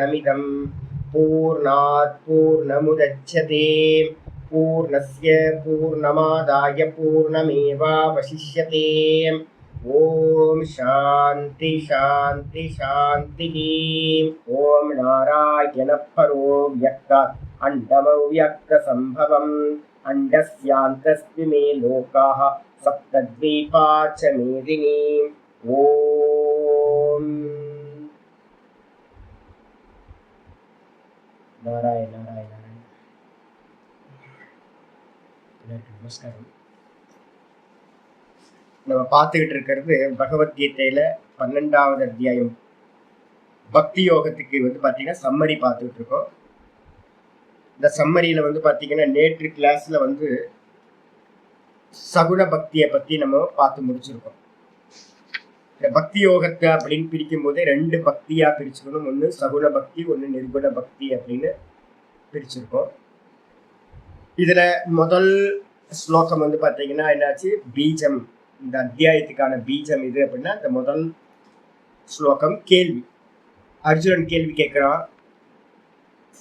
पूर्णमदमिदं पूर्णात् पूर्णमुदच्यते पूर्णस्य पूर्णमादाय पूर्णमेवावशिष्यते। ओम शांति शांति शांति। ओम नारायण परो व्यक्तात् अंडमव्यक्त संभवम् अंडस्यान्तस्मिमे लोकाः सप्तद्वीपा च मेदिनी। ओम नारायण नारायण नारायण। நமஸ்காரம். நம்ம பார்த்துக்கிட்டு இருக்கிறது பகவத்கீதையில 12வது அத்தியாயம் பக்தி யோகத்துக்கு பார்த்தீங்கன்னா சம்மரி பார்த்துக்கிட்டு இருக்கோம். இந்த சம்மரியில பார்த்தீங்கன்னா நேற்று கிளாஸ்ல சகுன பக்தியை பத்தி நம்ம பார்த்து முடிச்சிருக்கோம். இந்த பக்தி யோகத்தை அப்படின்னு பிரிக்கும் போதே 2 பக்தியா பிரிச்சுக்கணும். ஒன்று சகுன பக்தி, ஒன்று நிர்குண பக்தி அப்படின்னு பிரிச்சிருக்கோம். இதுல முதல் ஸ்லோகம் பார்த்தீங்கன்னா என்னாச்சு, பீஜம். இந்த அத்தியாயத்துக்கான பீஜம் இது அப்படின்னா இந்த முதல் ஸ்லோகம் கேள்வி. அர்ஜுனன் கேள்வி கேட்கிறான்,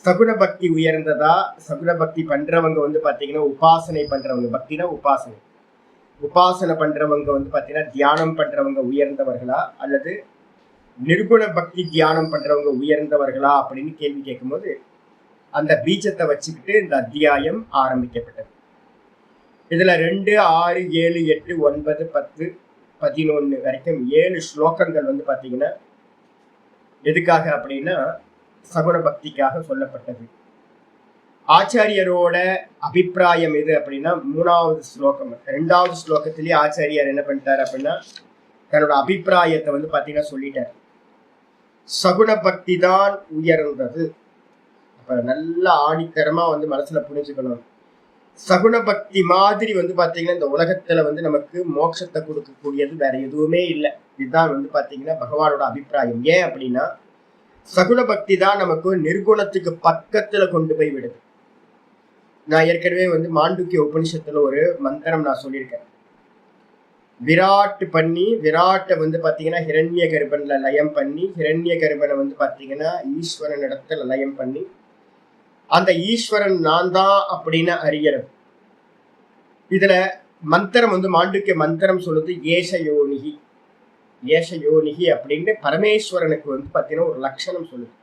சகுன பக்தி உயர்ந்ததா? சகுன பக்தி பண்றவங்க பார்த்தீங்கன்னா உபாசனை பண்றவங்க, பக்தினா உபாசனை, உபாசனை பண்றவங்க பார்த்தீங்கன்னா தியானம் பண்றவங்க உயர்ந்தவர்களா, அல்லது நிர்குண பக்தி தியானம் பண்றவங்க உயர்ந்தவர்களா அப்படின்னு கேள்வி கேட்கும்போது அந்த பீஜத்தை வச்சுக்கிட்டு இந்த அத்தியாயம் ஆரம்பிக்கப்பட்டது. இதுல 2, 6, 7, 8, 9, 10, 11 வரைக்கும் 7 ஸ்லோகங்கள் பார்த்தீங்கன்னா எதுக்காக அப்படின்னா சகுன பக்திக்காக சொல்லப்பட்டது. ஆச்சாரியரோட அபிப்பிராயம் எது அப்படின்னா 3வது ஸ்லோகம். 2வது ஸ்லோகத்திலேயே ஆச்சாரியார் என்ன பண்ணிட்டார் அப்படின்னா தன்னோட அபிப்பிராயத்தை பார்த்தீங்கன்னா சொல்லிட்டார். சகுன பக்தி தான் உயர்ந்தது. அப்ப நல்லா ஆணித்தரமா மனசுல புரிஞ்சுக்கணும். சகுன பக்தி மாதிரி பார்த்தீங்கன்னா இந்த உலகத்துல நமக்கு மோட்சத்தை கொடுக்கக்கூடியது வேற எதுவுமே இல்லை. இதுதான் பார்த்தீங்கன்னா பகவானோட அபிப்பிராயம். ஏன் அப்படின்னா சகுன பக்தி தான் நமக்கு நிர்குணத்துக்கு பக்கத்துல கொண்டு போய் விடுது. நான் ஏற்கனவே மாண்டூக்கிய உபனிஷத்துல ஒரு மந்திரம் நான் சொல்லியிருக்கேன். விராட் பண்ணி விராட்டை பார்த்தீங்கன்னா ஹிரண்ய கர்ப்பன்ல லயம் பண்ணி, ஹிரண்ய கர்ப்பனை பார்த்தீங்கன்னா ஈஸ்வரன் இடத்துல லயம் பண்ணி, அந்த ஈஸ்வரன் நான் தான் அப்படின்னு அறியறது. இதுல மந்திரம் மாண்டூக்கிய மந்திரம் சொல்லுது ஏஷ யோனிகி. ஏஷ யோனிகி அப்படின்னு பரமேஸ்வரனுக்கு பார்த்தீங்கன்னா ஒரு லட்சணம் சொல்லுது.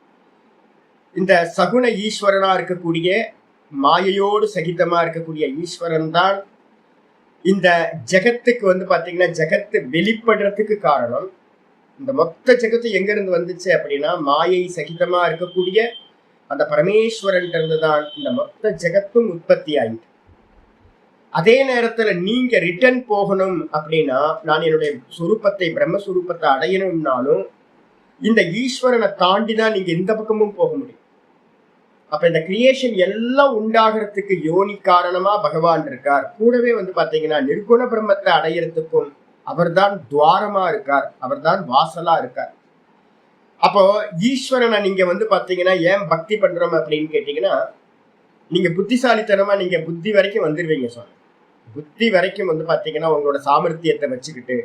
இந்த சகுன ஈஸ்வரனா இருக்கக்கூடிய மாயையோடு சகிதமா இருக்கக்கூடிய ஈஸ்வரன் தான் இந்த ஜெகத்துக்கு பார்த்தீங்கன்னா ஜெகத்து வெளிப்படுறதுக்கு காரணம். இந்த மொத்த ஜெகத்து எங்க இருந்து வந்துச்சு அப்படின்னா மாயை சகிதமா இருக்கக்கூடிய அந்த பரமேஸ்வரன் இருந்துதான் இந்த மொத்த ஜெகத்தும் உற்பத்தி ஆயிட்டு. அதே நேரத்துல நீங்க ரிட்டர்ன் போகணும் அப்படின்னா, நான் என்னுடைய சுரூபத்தை பிரம்மஸ்வரூபத்தை அடையணும்னாலும் இந்த ஈஸ்வரனை தாண்டி தான் நீங்க எந்த பக்கமும் போக முடியும். அப்ப இந்த கிரியேஷன் எல்லாம் உண்டாகிறதுக்கு யோனி காரணமா பகவான் இருக்கார். கூடவே பாத்தீங்கன்னா நிர்குண பிரம்மத்தை அடையறதுக்கும் அவர்தான் துவாரமா இருக்கார், அவர்தான் வாசலா இருக்கார். அப்போ ஈஸ்வரனை நீங்க பாத்தீங்கன்னா ஏன் பக்தி பண்றோம் அப்படின்னு கேட்டீங்கன்னா, நீங்க புத்திசாலித்தனமா நீங்க புத்தி வரைக்கும் வந்துருவீங்க. சார் புத்தி வரைக்கும் பாத்தீங்கன்னா உங்களோட சாமர்த்தியத்தை வச்சுக்கிட்டு,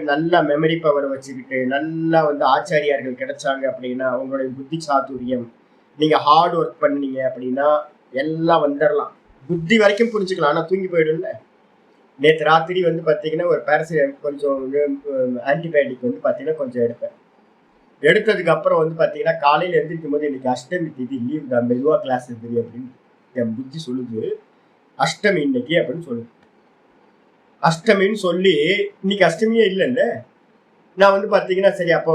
நல்லா மெமரி பவர் வச்சுக்கிட்டு, நல்லா ஆச்சாரியார்கள் கிடைச்சாங்க அப்படின்னா உங்களுடைய புத்தி சாதுரியம், நீங்க ஹார்ட் ஒர்க் பண்ணீங்க அப்படின்னா எல்லாம் வந்துடலாம். புத்தி வரைக்கும் புரிஞ்சுக்கலாம். ஆனா தூங்கி போயிடும்ல. நேற்று ராத்திரி பாத்தீங்கன்னா ஒரு கொஞ்சம் ஆன்டிபயோட்டிக் பாத்தீங்கன்னா கொஞ்சம் எடுப்பேன். எடுத்ததுக்கு அப்புறம் பாத்தீங்கன்னா காலையில எழுந்திருக்கும் போது இன்னைக்கு அஷ்டமி திதி லீவ் தான், மெதுவா கிளாஸ் இருக்குது அப்படின்னு என் புத்தி சொல்லுது. அஷ்டமி இன்னைக்கு அப்படின்னு சொல்லுது. அஷ்டமின்னு சொல்லி இன்னைக்கு அஷ்டமியே இல்லைல்ல. நான் பாத்தீங்கன்னா சரி அப்போ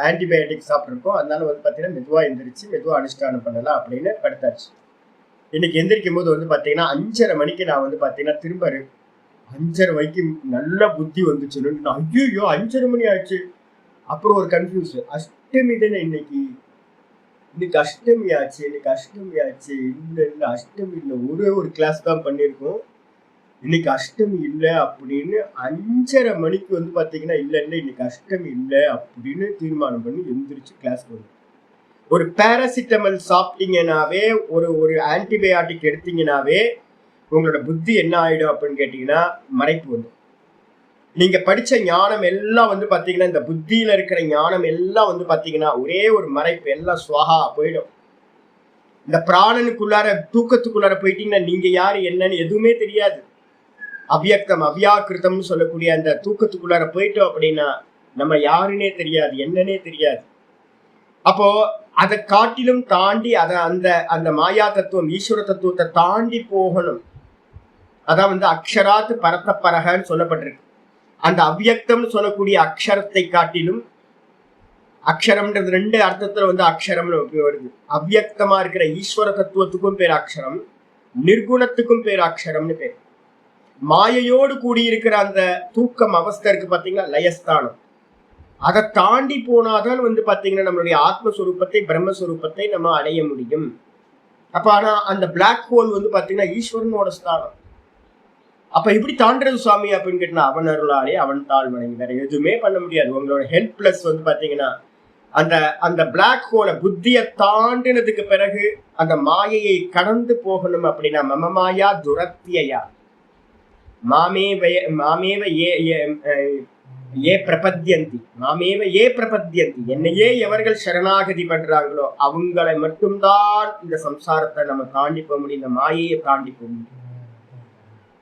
ஆன்டிபயோட்டிக் சாப்பிட்ருக்கோம், அதனால பாத்தீங்கன்னா மெதுவா எந்திரிச்சு மெதுவா அனுஷ்டானம் பண்ணலாம் அப்படின்னு படுத்தாச்சு. இன்னைக்கு எந்திரிக்கும் போது பாத்தீங்கன்னா 5:30 மணிக்கு நான் பாத்தீங்கன்னா திரும்ப 5:30 வரைக்கும் நல்ல புத்தி வந்துச்சுன்னு, ஐயோ 5:30 மணி ஆச்சு. அப்புறம் ஒரு கன்ஃபியூஸ், அஷ்டமி தானே இன்னைக்கு அஷ்டமி ஆச்சு, இன்னைக்கு அஷ்டமி ஆச்சு. இல்லை அஷ்டமி இல்லை, ஒரு கிளாஸ் தான் பண்ணியிருக்கோம், இன்னைக்கு அஷ்டமி இல்லை அப்படின்னு 5:30 மணிக்கு பாத்தீங்கன்னா இல்லை இன்னைக்கு அஷ்டமி இல்லை அப்படின்னு தீர்மானம் பண்ணி எந்திரிச்சு கிளாஸ்க்கு வந்து ஒரு பேராசிட்டமல் சாப்பிட்டீங்கன்னாவே, ஒரு ஆன்டிபயாட்டிக் எடுத்தீங்கன்னாவே உங்களோட புத்தி என்ன ஆயிடும் அப்படின்னு கேட்டீங்கன்னா மறைப்பு வந்து. நீங்க படிச்ச ஞானம் எல்லாம் வந்து பாத்தீங்கன்னா, இந்த புத்தியில இருக்கிற ஞானம் எல்லாம் வந்து பாத்தீங்கன்னா ஒரே ஒரு மறைப்பு, எல்லாம் சுவாகா போயிடும். இந்த பிராணனுக்குள்ளார தூக்கத்துக்குள்ளார போயிட்டீங்கன்னா நீங்க யாரு என்னன்னு எதுவுமே தெரியாது. அவ்யக்தம் அவ்யாக்கிருத்தம்னு சொல்லக்கூடிய அந்த தூக்கத்துக்குள்ளார போயிட்டோம் அப்படின்னா நம்ம யாருன்னே தெரியாது, என்னன்னே தெரியாது. அப்போ அதை காட்டிலும் தாண்டி அதை அந்த அந்த மாயா தத்துவம் ஈஸ்வர தத்துவத்தை தாண்டி போகணும். அதான் வந்து அக்ஷராத்து பரத்த பரகன்னு சொல்லப்பட்டிருக்கு. அந்த அவ்யக்தம்னு சொல்லக்கூடிய அக்ஷரத்தை காட்டிலும், அக்ஷரம்ன்றது 2 அர்த்தத்துல வந்து அக்ஷரம்னு வருது. அவ்யக்தமா இருக்கிற ஈஸ்வர தத்துவத்துக்கும் பேர் அக்ஷரம், நிர்குணத்துக்கும் பேர் அக்ஷரம்னு பேர். மாயையோடு கூடியிருக்கிற அந்த தூக்கம் அவஸ்தை இருக்கு பாத்தீங்களா, லயஸ்தானம். அதை தாண்டி போனாதான் வந்து பாத்தீங்கன்னா நம்மளுடைய ஆத்மஸ்வரூபத்தை பிரம்மஸ்வரூபத்தை நம்ம அடைய முடியும். அப்ப ஆனா அந்த பிளாக் ஹோல் வந்து பாத்தீங்கன்னா ஈஸ்வரனோட ஸ்தானம். அப்ப எப்படி தாண்டது சுவாமி அப்படின்னு கேட்டா, அவன் அருளாலே அவன் தாழ் வணங்கி, வேற எதுவுமே பண்ண முடியாது. உங்களோட ஹெல்ப்லெஸ் வந்து பாத்தீங்கன்னா அந்த அந்த பிளாக் ஹோலை புத்தியை தாண்டினதுக்கு பிறகு அந்த மாயையை கடந்து போகணும் அப்படின்னா மம மாயா துரத்தியா மாமேவ ஏ பிரபத்யந்தி மாமேவ ஏ பிரபத்யந்தி, என்னையே எவர்கள் சரணாகதி பண்றாங்களோ அவங்களை மட்டும்தான் இந்த சம்சாரத்தை நம்ம தாண்டி போக முடியும், இந்த மாயையை தாண்டி போக முடியும்.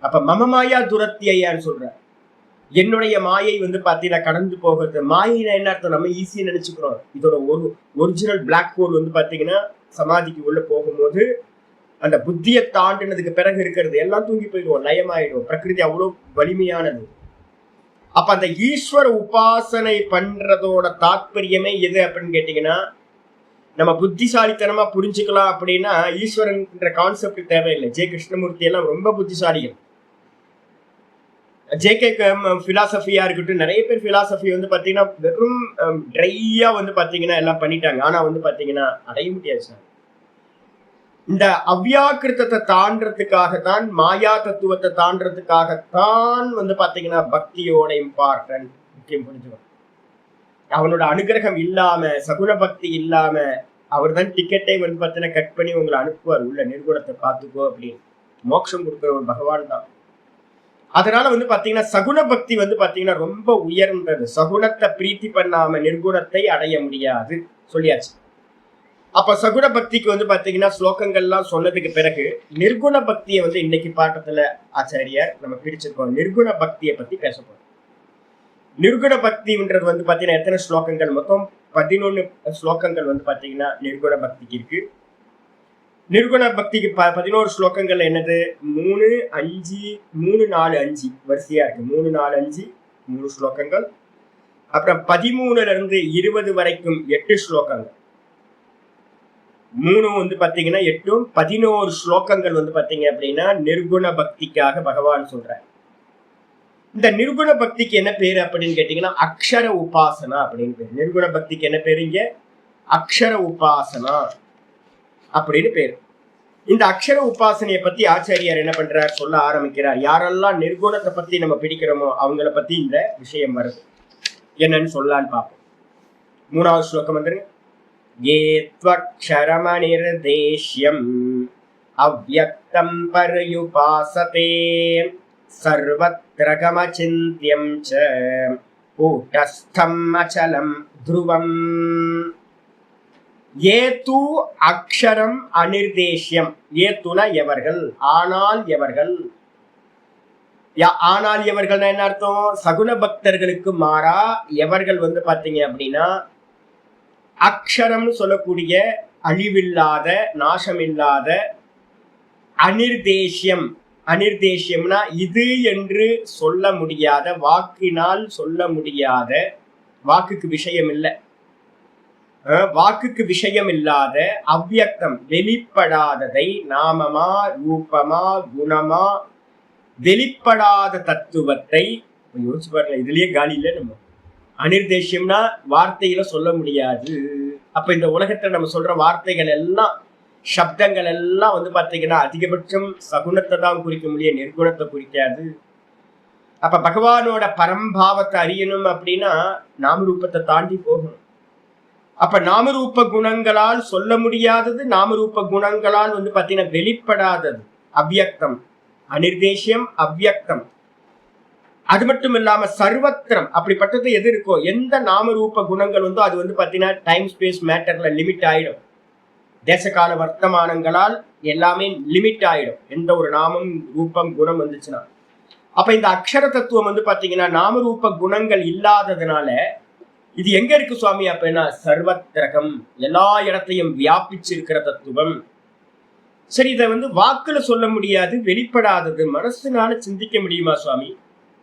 அப்ப மம மாயா துரத்தியான்னு சொல்ற, என்னுடைய மாயை வந்து பாத்தீங்கன்னா கடந்து போகிறது. மாயினா என்ன அர்த்தம், நம்ம ஈஸியா நினைச்சுக்கிறோம். இதோட ஒரு ஒரிஜினல் பிளாக் ஹோல் வந்து பாத்தீங்கன்னா சமாதிக்கு உள்ள போகும்போது அந்த புத்தியை தாண்டினதுக்கு பிறகு இருக்கிறது எல்லாம் தூங்கி போயிடுவோம், லயமாயிடும். பிரகிருதி அவ்வளவு வலிமையானது. அப்ப அந்த ஈஸ்வர உபாசனை பண்றதோட தாற்பயமே எது அப்படின்னு கேட்டீங்கன்னா, நம்ம புத்திசாலித்தனமா புரிஞ்சுக்கலாம் அப்படின்னா ஈஸ்வரன் கான்செப்ட் தேவையில்லை. ஜெய கிருஷ்ணமூர்த்தி எல்லாம் ரொம்ப புத்திசாலிகள். ஜேகே பிலாசபியா இருக்கட்டும், நிறைய பேர் பிலாசபி வந்து பாத்தீங்கன்னா வெறும் ட்ரையா வந்து பாத்தீங்கன்னா எல்லாம் பண்ணிட்டாங்க. ஆனா வந்து பாத்தீங்கன்னா அடைய முடியாது சார். இந்த அவ்யாக்கிருத்தத்தை தாண்டறதுக்காகத்தான், மாயா தத்துவத்தை தாண்டறதுக்காகத்தான் வந்து பாத்தீங்கன்னா பக்தியோட இம்பார்ட்டன்ட் முக்கியம் புரிஞ்சுக்கணும். அவனோட அனுகிரகம் இல்லாம, சகுன பக்தி இல்லாம அவர் தான் டிக்கெட்டை வந்து பாத்தீங்கன்னா கட் பண்ணி உங்களை அனுப்புவார் உள்ள, நிர்குணத்தை பார்த்துக்கோ அப்படின்னு. மோட்சம் கொடுக்குற ஒரு பகவான் தான். அதனால வந்து பாத்தீங்கன்னா சகுன பக்தி வந்து பாத்தீங்கன்னா ரொம்ப உயர்ந்தது. சகுனத்தை பிரீத்தி பண்ணாம நிர்குணத்தை அடைய முடியாது சொல்லியாச்சு. அப்ப சகுன பக்திக்கு வந்து பாத்தீங்கன்னா ஸ்லோகங்கள்லாம் சொன்னதுக்கு பிறகு நிர்குண பக்தியை வந்து இன்னைக்கு பாட்டத்துல ஆச்சாரியார் நம்ம பிரிச்சிருக்கோம். நிர்குண பக்தியை பத்தி பேச போறோம். நிர்குண பக்தின்றது வந்து பாத்தீங்கன்னா எத்தனை ஸ்லோகங்கள், மொத்தம் 11 ஸ்லோகங்கள் வந்து பாத்தீங்கன்னா நிர்குண பக்திக்கு இருக்கு. நிர்குண பக்திக்கு 11 ஸ்லோகங்கள் என்னது, 3, 5, 3, 4, 5 வரிசையா இருக்கு. 3, 4, 5 3 ஸ்லோகங்கள். அப்புறம் 13ல இருந்து 20 வரைக்கும் 8 ஸ்லோகங்கள். 3 வந்து பாத்தீங்கன்னா 8, 11 ஸ்லோகங்கள் வந்து பாத்தீங்க அப்படின்னா நிர்குண பக்திக்காக பகவான் சொல்ற. இந்த நிர்குண பக்திக்கு என்ன பேரு அப்படின்னு கேட்டீங்கன்னா அக்ஷர உபாசனா அப்படின்னு பேரு. நிர்குண பக்திக்கு என்ன பேரு இங்க, அக்ஷர உபாசனா அப்படின்னு பேரு. இந்த அக்ஷர உபாசனையை பத்தி ஆச்சாரியார் என்ன பண்றார், சொல்ல ஆரம்பிக்கிறார். யாரெல்லாம் நிர்குணத்தை பத்தி நம்ம பிடிக்கிறோமோ அவங்கள பத்தி இந்த விஷயம் வருது. என்னன்னு சொல்லலான்னு பார்ப்போம். 3வது ஸ்லோகம் வந்துருங்க. ஏத்வக்ஷரமநிர்தேஷ்யம் அவ்யக்தம் பர்யுபாசதே சர்வத்ர கமசிந்த்யம் ச கூட்டஸ்தம் அசலம் த்ருவம். ஏது அக்ஷரம் அநிர்தேஷ்யம். ஏத்துனா எவர்கள், ஆனால் எவர்கள். ஆனால் எவர்கள் என்ன அர்த்தம், சகுன பக்தர்களுக்கு மாறா எவர்கள் வந்து பாத்தீங்க அப்படின்னா அக்ஷரம் சொல்லக்கூடிய அழிவில்லாத நாசமில்லாத அநிர்தேஷ்யம். அநிர்தேஷ்யம்னா இது என்று சொல்ல முடியாத, வாக்கினால் சொல்ல முடியாத, வாக்குக்கு விஷயம் இல்லை, வாக்குக்கு விஷயம் இல்லாத, அவ்யக்தம் வெளிப்படாததை, நாமமா ரூபமா குணமா வெளிப்படாத தத்துவத்தை யோசிச்சு பாருங்க. இதுலயே காலி இல்லை. நம்ம அநிர்தேஷ்யம்னா வார்த்தையில சொல்ல முடியாது. அப்ப இந்த உலகத்துல நம்ம சொல்ற வார்த்தைகள் எல்லாம், சப்தங்கள் எல்லாம் வந்து பாத்தீங்கன்னா அதிகபட்சம் சகுனத்தை தான் குறிக்க முடியும், நிர்குணத்தை குறிக்காது. அப்ப பகவானோட பரம்பாவத்தை அறியணும் அப்படின்னா நாமரூபத்தை தாண்டி போகணும். அப்ப நாமரூப குணங்களால் சொல்ல முடியாதது, நாமரூப குணங்களால் வந்து பாத்தீங்கன்னா வெளிப்படாதது அவ்யக்தம். அநிர்தேஷ்யம் அவ்யக்தம். அது மட்டும் இல்லாம சர்வத்திரம் அப்படிப்பட்டது எது இருக்கோ, எந்த நாமரூப குணங்கள் அது பாத்தீங்கன்னா டைம் ஸ்பேஸ் மேட்டர்ல லிமிட் ஆயிடும். தேசகால வர்த்தமானங்களால் எல்லாமே லிமிட் ஆயிடும் எந்த ஒரு நாமம் ரூபம் குணம் வந்துச்சுன்னா. அப்ப இந்த அக்ஷர தத்துவம் பாத்தீங்கன்னா நாமரூப குணங்கள் இல்லாததுனால இது எங்க இருக்கு சுவாமி அப்படின்னா சர்வத்திரகம், எல்லா இடத்தையும் வியாபிச்சிருக்கிற தத்துவம். சரி, இதை வாக்குல சொல்ல முடியாது, வெளிப்படாதது, மனசுனால சிந்திக்க முடியுமா சுவாமி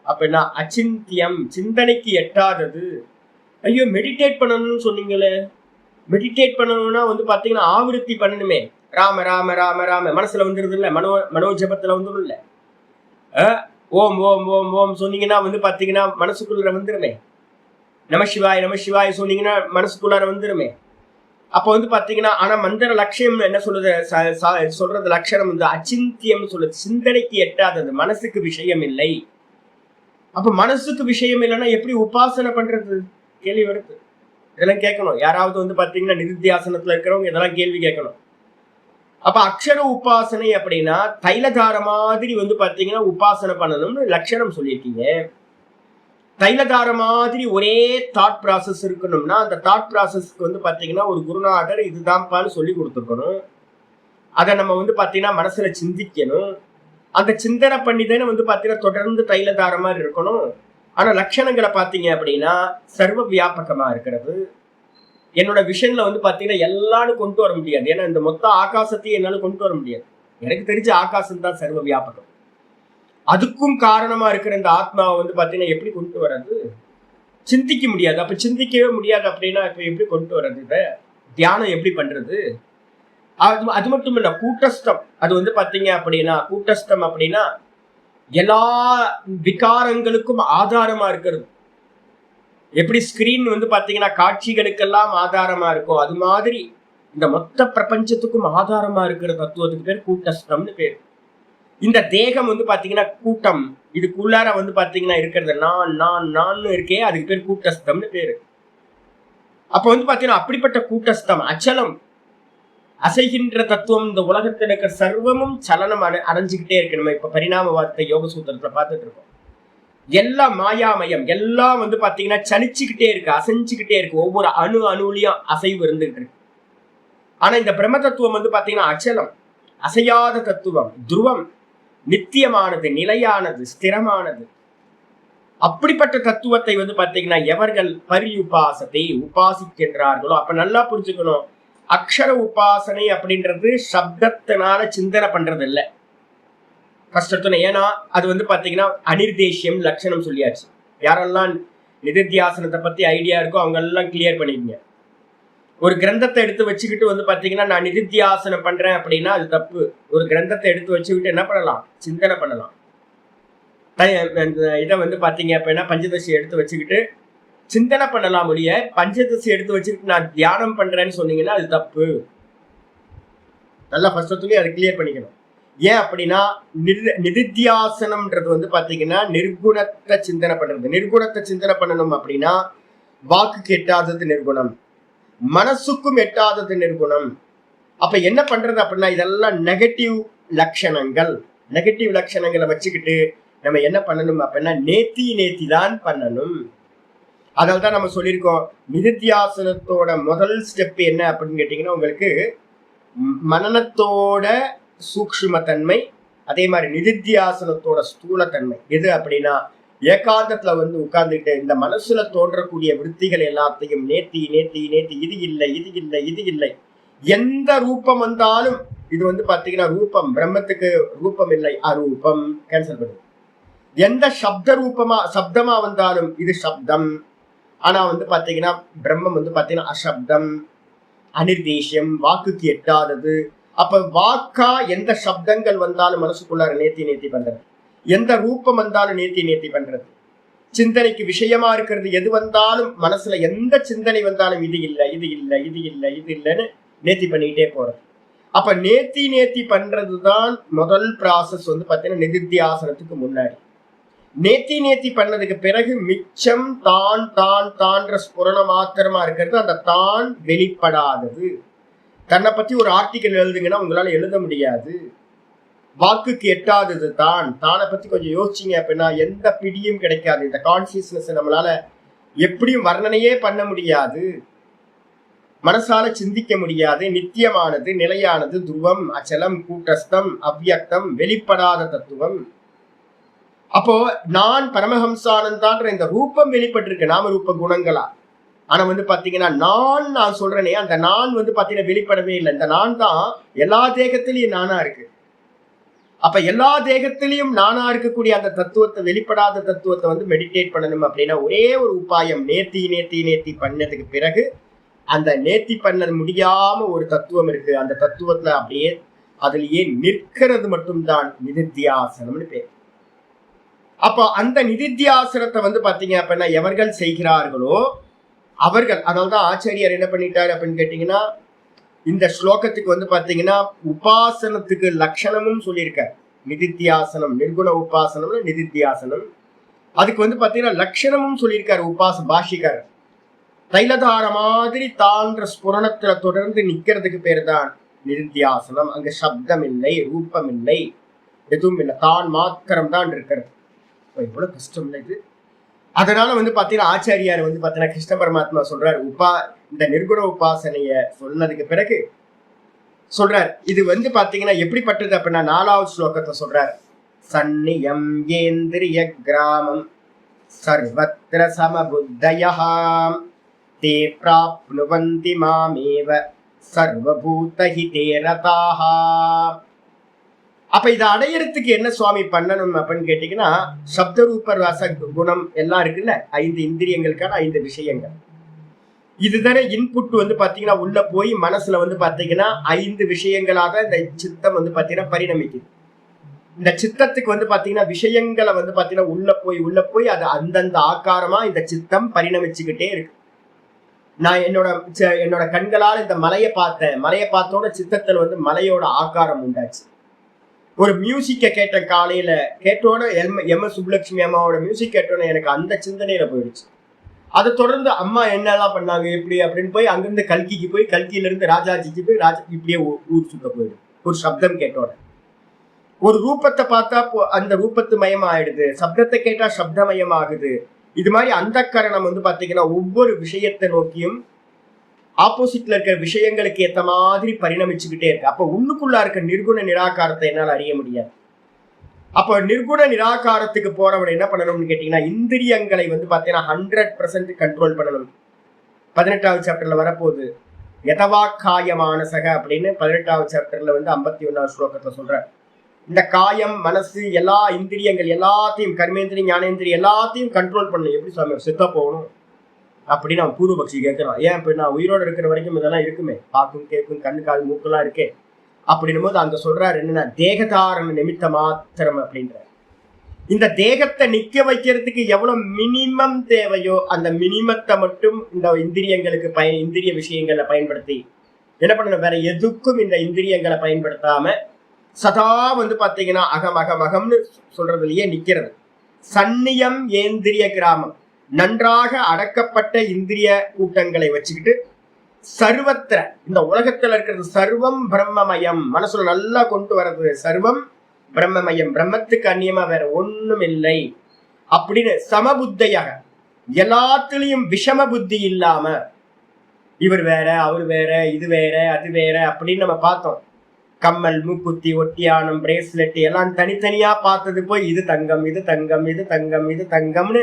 அப்படின்னா அச்சிந்தியம், சிந்தனைக்கு எட்டாதது. ஐயோ, மெடிடேட் பண்ணணும்னு சொன்னீங்களே, மெடிடேட் பண்ணணும்னா பாத்தீங்கன்னா ஆவிருத்தி பண்ணணுமே. ராம ராம ராம ராம மனசுல வந்துருது இல்ல, மனோஜபத்துல வந்துடும் இல்ல. ஓம் ஓம் ஓம் ஓம் சொன்னீங்கன்னா பாத்தீங்கன்னா மனசுக்குள்ள வந்துருமே. நமசிவாய் நமசிவாய் சொன்னீங்கன்னா மனசுக்குள்ளார வந்துருமே. அப்ப பாத்தீங்கன்னா ஆனா மந்திர லட்சியம் என்ன சொல்லுது, சொல்றது லட்சணம் அச்சிந்தியம் சொல்லுது, சிந்தனைக்கு எட்டாதது, மனசுக்கு விஷயம் இல்லை. அப்ப மனசுக்கு விஷயம் இல்லைன்னா எப்படி உபாசனை பண்றது? கேள்வி வருது. இதெல்லாம் கேட்கணும். யாராவது பாத்தீங்கன்னா நிதித்தியாசனத்துல இருக்கிறவங்க இதெல்லாம் கேள்வி கேட்கணும். அப்ப அக்ஷர உபாசனை அப்படின்னா தைலதார மாதிரி பாத்தீங்கன்னா உபாசனை பண்ணணும்னு லட்சணம் சொல்லியிருக்கீங்க. தைலதார மாதிரி ஒரே தாட் ப்ராசஸ் இருக்கணும்னா அந்த தாட் ப்ராசஸ்க்கு பாத்தீங்கன்னா ஒரு குருநாதர் இதுதான்பான்னு சொல்லி கொடுத்துருக்கணும். அதை நம்ம பாத்தீங்கன்னா மனசுல சிந்திக்கணும். அந்த சிந்தனை பண்ணிதானே பாத்தீங்கன்னா தொடர்ந்து தைலதார மாதிரி இருக்கணும். ஆனா லட்சணங்களை பாத்தீங்க அப்படின்னா சர்வ வியாபகமா இருக்கிறது. என்னோட விஷன்ல பாத்தீங்கன்னா எல்லாரும் கொண்டு வர முடியாது. ஏன்னா இந்த மொத்த ஆகாசத்தையும் என்னால கொண்டு வர முடியாது. எனக்கு தெரிஞ்ச ஆகாசம் தான் சர்வ வியாபகம். அதுக்கும் காரணமா இருக்கிற இந்த ஆத்மாவை பாத்தீங்கன்னா எப்படி கொண்டு வர்றது? சிந்திக்க முடியாது. அப்ப சிந்திக்கவே முடியாது அப்படின்னா இப்ப எப்படி கொண்டு வர்றது? இத தியானம் எப்படி பண்றது? அது மட்டும் இல்ல, கூட்டஸ்தம். அது பாத்தீங்க அப்படின்னா கூட்டஸ்தம் அப்படின்னா எல்லா விகாரங்களுக்கும் ஆதாரமா இருக்கிறது. எப்படி ஸ்கிரீன் பாத்தீங்கன்னா காட்சிகளுக்கெல்லாம் ஆதாரமா இருக்கும், அது மாதிரி இந்த மொத்த பிரபஞ்சத்துக்கும் ஆதாரமா இருக்கிற தத்துவத்துக்கு பேர் கூட்டஸ்தம்னு பேர். இந்த தேகம் பாத்தீங்கன்னா கூட்டம், இதுக்குள்ளார பாத்தீங்கன்னா இருக்கிறது நான் நான் நான் இருக்கே, அதுக்கு பேர் கூட்டஸ்தம்னு பேரு. அப்ப பாத்தீங்கன்னா அப்படிப்பட்ட கூட்டஸ்தம் அச்சலம், அசைகின்ற தத்துவம். இந்த உலகத்தில் இருக்கிற சர்வமும் சலனம் அடைஞ்சுக்கிட்டே இருக்கு. நம்ம இப்ப பரிணாமவாதத்தை யோக சூத்திரத்துல பார்த்துட்டு இருக்கோம். எல்லாம் மாயாமயம், எல்லாம் பாத்தீங்கன்னா சலிச்சுக்கிட்டே இருக்கு, அசைஞ்சுக்கிட்டே இருக்கு. ஒவ்வொரு அணுலையும் அசைவு இருந்துகிட்டு இருக்கு. ஆனா இந்த பிரம்ம தத்துவம் பாத்தீங்கன்னா அச்சலம், அசையாத தத்துவம், துருவம், நித்தியமானது, நிலையானது, ஸ்திரமானது. அப்படிப்பட்ட தத்துவத்தை பாத்தீங்கன்னா எவர்கள் பரியுபாசத்தை உபாசிக்கின்றார்களோ, அப்ப நல்லா புரிஞ்சுக்கணும், அக்ஷர உபாசனை அப்படின்றது சப்தத்தினால சிந்தனை பண்றது இல்லை. ஏன்னா அது பாத்தீங்கன்னா அனிர்தேசியம் லட்சணம் சொல்லியாச்சு. யாரெல்லாம் நிதித்தியாசனத்தை பத்தி ஐடியா இருக்கோ அவங்க எல்லாம் கிளியர் பண்ணிக்கங்க. ஒரு கிரந்தத்தை எடுத்து வச்சுக்கிட்டு பாத்தீங்கன்னா நான் நிதித்தியாசனம் பண்றேன் அப்படின்னா அது தப்பு. ஒரு கிரந்தத்தை எடுத்து வச்சுக்கிட்டு என்ன பண்ணலாம்? சிந்தனை பண்ணலாம். இதை பாத்தீங்க அப்படின்னா பஞ்சதசி எடுத்து வச்சுக்கிட்டு சிந்தனை பண்ணலாம். ஒழிய பஞ்சதசி எடுத்து வச்சுக்கிட்டு நான் தியானம் பண்றேன்னு சொன்னீங்கன்னா அது தப்பு. நல்லா ஃபர்ஸ்ட் அதை கிளியர் பண்ணிக்கணும். ஏன் அப்படின்னா நிதித்தியாசனம்ன்றது பாத்தீங்கன்னா நிர்குணத்தை சிந்தனை பண்றது. நிர்குணத்தை சிந்தனை பண்ணணும் அப்படின்னா வாக்குக்கு எட்டாதது நிர்குணம், மனசுக்கும் எட்டாதது நிர்குணம். அப்ப என்ன பண்றது அப்படின்னா இதெல்லாம் நெகட்டிவ் லட்சணங்கள். நெகட்டிவ் லட்சணங்களை வச்சுக்கிட்டு நம்ம என்ன பண்ணணும் அப்படின்னா நேத்தி தான் பண்ணணும். அதனால்தான் நம்ம சொல்லியிருக்கோம் நிதித்தியாசனத்தோட முதல் ஸ்டெப் என்ன அப்படின்னு கேட்டீங்கன்னா உங்களுக்கு மனநத்தோட சூக்ஷ்மத்தன்மை, அதே மாதிரி நிதித்தியாசனத்தோட ஸ்தூலத்தன்மை. எது அப்படின்னா ஏகாந்தத்துல உட்கார்ந்துட்டு இந்த மனசுல தோன்றக்கூடிய விருத்திகள் எல்லாத்தையும் நேத்தி நேத்தி நேத்தி, இது இல்லை இது இல்லை இது இல்லை, எந்த ரூபம் வந்தாலும் இது பாத்தீங்கன்னா ரூபம், பிரம்மத்துக்கு ரூபம் இல்லை, அரூபம், கேன்சல் பண்ணுது. எந்த சப்தமா வந்தாலும் இது சப்தம். ஆனா பாத்தீங்கன்னா பிரம்மம் பாத்தீங்கன்னா அசப்தம், அனிர்தேசியம், வாக்குக்கு எட்டாதது. அப்ப வாக்கா எந்த சப்தங்கள் வந்தாலும் மனசுக்குள்ளார நேத்தி பண்றது, எந்த ரூபம் வந்தாலும் நேத்தி பண்றது. சிந்தனைக்கு விஷயமா இருக்கிறது எது வந்தாலும் மனசுல எந்த சிந்தனை வந்தாலும் இது இல்லை இது இல்லை இது இல்லை இது இல்லைன்னு நேத்தி பண்ணிக்கிட்டே போறது. அப்ப நேத்தி பண்றதுதான் முதல் ப்ராசஸ் பாத்தீங்கன்னா நிதித்தியாசனத்துக்கு முன்னாடி. நேத்தி பண்ணதுக்கு பிறகு மிச்சம் தான் தான் தான்ற ஸ்புரண மாத்திரமா இருக்கிறது. அந்த தான் வெளிப்படாதது. தன்னை பத்தி ஒரு ஆர்டிக்கல் எழுதுங்கன்னா உங்களால எழுத முடியாது. வாக்குக்கு எட்டாதது தான். தானை பத்தி கொஞ்சம் யோசிச்சிங்க அப்படின்னா எந்த பிடியும் கிடைக்காது. இந்த கான்சியஸ்னஸ் நம்மளால எப்படியும் வர்ணனையே பண்ண முடியாது, மனசால சிந்திக்க முடியாது. நித்தியமானது, நிலையானது, துருவம், அச்சலம், கூட்டஸ்தம், அவ்வியக்தம், வெளிப்படாத தத்துவம். அப்போ நான் பரமஹம்சானந்தான்ற இந்த ரூபம் வெளிப்பட்டிருக்கு நாம ரூப குணங்களா. ஆனா பாத்தீங்கன்னா நான் சொல்றேனே, அந்த நான் பாத்தீங்கன்னா வெளிப்படவே இல்லை. இந்த நான் தான் எல்லா தேகத்திலையும் நானா இருக்கு. அப்ப எல்லா தேகத்திலையும் நானா இருக்கக்கூடிய அந்த தத்துவத்தை, வெளிப்படாத தத்துவத்தை மெடிடேட் பண்ணணும் அப்படின்னா ஒரே ஒரு உபாயம், நேத்தி பண்ணதுக்கு பிறகு அந்த நேத்தி பண்ண முடியாம ஒரு தத்துவம் இருக்கு. அந்த தத்துவத்துல அப்படியே அதுலயே நிற்கிறது மட்டும்தான் நிதித்தியாசனம்னு பேர். அப்ப அந்த நிதித்தியாசனத்தை பாத்தீங்க அப்படின்னா எவர்கள் செய்கிறார்களோ அவர்கள், அதனால்தான் ஆச்சாரியார் என்ன பண்ணிட்டாரு அப்படின்னு கேட்டீங்கன்னா, இந்த ஸ்லோகத்துக்கு பாத்தீங்கன்னா உபாசனத்துக்கு லட்சணமும் சொல்லியிருக்கார். நிதித்தியாசனம், நிர்குண உபாசனம்னு நிதித்தியாசனம். அதுக்கு பாத்தீங்கன்னா லட்சணமும் சொல்லியிருக்காரு பாஷிகர். தைலதார மாதிரி தான்ற ஸ்புரணத்துல தொடர்ந்து நிக்கிறதுக்கு பேர் தான் நிதித்தியாசனம். அங்க சப்தம் இல்லை, ரூபம் இல்லை, எதுவும் இல்லை, தான் மாத்திரம் தான் இருக்கிறது. எவ்வளவு கஷ்டம் இல்லை இது. அதனால பாத்தீங்கன்னா ஆச்சாரியார் பாத்தீங்கன்னா கிருஷ்ண பரமாத்மா சொல்றாரு, இந்த நிர்குண உபாசனைய சொன்னதுக்கு பிறகு சொல்றார். இது பாத்தீங்கன்னா எப்படிப்பட்டது அப்படின்னா 4வது ஸ்லோகத்தை சொல்றார். சன்னியம் ஏந்திரிய கிராமம் சர்வத்ர சமபுத்தயம் தே ப்ராப்னுவந்தி மாமேவ சர்வபூதஹிதே ரதாஹ. அப்ப இதை அடையறதுக்கு என்ன சுவாமி பண்ணணும் அப்படின்னு கேட்டீங்கன்னா, சப்த ரூப ரச குணம் எல்லாம் இருக்குல்ல, 5 இந்திரியங்களுக்கான 5 விஷயங்கள். இதுதானே இன்புட் பாத்தீங்கன்னா உள்ள போய் மனசுல பாத்தீங்கன்னா 5 விஷயங்களாக இந்த சித்தம் பாத்தீங்கன்னா பரிணமிக்குது. இந்த சித்தத்துக்கு பாத்தீங்கன்னா விஷயங்களை பாத்தீங்கன்னா உள்ள போய் அது அந்தந்த ஆக்காரமா இந்த சித்தம் பரிணமிச்சுக்கிட்டே இருக்கு. நான் என்னோட கண்களால் இந்த மலையை பார்த்தோட சித்தத்துல மலையோட ஆக்காரம் உண்டாச்சு. ஒரு மியூசிக்க கேட்ட காலையில கேட்டோட எம் எஸ் சுப்புலட்சுமி அம்மாவோட மியூசிக் கேட்டோட எனக்கு அந்த சிந்தனையில போயிடுச்சு. அதை தொடர்ந்து அம்மா என்னெல்லாம் பண்ணாங்க எப்படி அப்படின்னு போய் அங்கிருந்து கல்கிக்கு போய், கல்கியில இருந்து ராஜாஜிக்கு போய், இப்படியே ஊர் சுத்த போயிடும். ஒரு சப்தம் கேட்டோட ஒரு ரூபத்தை பார்த்தா அந்த ரூபத்து மயம் ஆயிடுது, சப்தத்தை கேட்டா சப்தமயம் ஆகுது. இது மாதிரி அந்த கரணம் பாத்தீங்கன்னா ஒவ்வொரு விஷயத்தை நோக்கியும் ஆப்போசிட்ல இருக்கிற விஷயங்களுக்கு ஏத்த மாதிரி பரிணமிச்சுக்கிட்டே இருக்கு. அப்ப உள்ளுக்குள்ள இருக்க நிர்குண நிராகாரத்தை என்னால் அறிய முடியாது. அப்ப நிர்குண நிராகாரத்துக்கு போறவன் என்ன பண்ணணும்னு கேட்டீங்கன்னா, இந்திரியங்களை பாத்தீங்கன்னா 100% கண்ட்ரோல் பண்ணணும். 18வது சாப்டர்ல வரப்போகுது. யதவாக்காயமான சக அப்படின்னு 18வது சாப்டர்ல 51வது ஸ்லோகத்துல சொல்ற. இந்த காயம், மனசு, எல்லா இந்திரியங்கள் எல்லாத்தையும், கர்மேந்திரியம், ஞானேந்திரியம் எல்லாத்தையும் கண்ட்ரோல் பண்ணணும். எப்படி சுவாமி செத்தா போகணும் அப்படின்னு அவன் பூர்வபக்ஷி கேட்கிறான். ஏன் அப்படின்னா உயிரோடு இருக்கிற வரைக்கும் இதெல்லாம் இருக்குமே, பார்க்கும், கேட்கும், கண்ணு காது மூக்கெல்லாம் இருக்கே. அப்படின்னும் போது அங்க சொல்றாரு என்னன்னா, தேகதாரண நிமித்த மாத்திரம் அப்படின்ற. இந்த தேகத்தை நிக்க வைக்கிறதுக்கு எவ்வளவு மினிமம் தேவையோ அந்த மினிமத்தை மட்டும் இந்த இந்திரியங்களுக்கு இந்திரிய விஷயங்களை பயன்படுத்தி என்ன பண்ணணும், வேற எதுக்கும் இந்த இந்திரியங்களை பயன்படுத்தாம சதா பாத்தீங்கன்னா அகம்னு சொல்றதுலயே நிக்கிறது. சன்னியம் ஏந்திரிய கிராமம், நன்றாக அடக்கப்பட்ட இந்திரிய கூட்டங்களை வச்சுக்கிட்டு சர்வத்திர, இந்த உலகத்துல இருக்கிறது சர்வம் பிரம்மமயம், மனசுல நல்லா கொண்டு வர்றது சர்வம் பிரம்மமயம், பிரம்மத்துக்கு அந்நியமா வேற ஒண்ணும் இல்லை அப்படின்னு சமபுத்தையாக, எல்லாத்துலயும் விஷம புத்தி இல்லாம இவர் வேற அவர் வேற இது வேற அது வேற அப்படின்னு நம்ம பார்த்தோம். கம்மல், மூக்குத்தி, ஒட்டியானம், பிரேஸ்லெட் எல்லாம் தனித்தனியா பார்த்தது போய் இது தங்கம், இது தங்கம், இது தங்கம், இது தங்கம்னு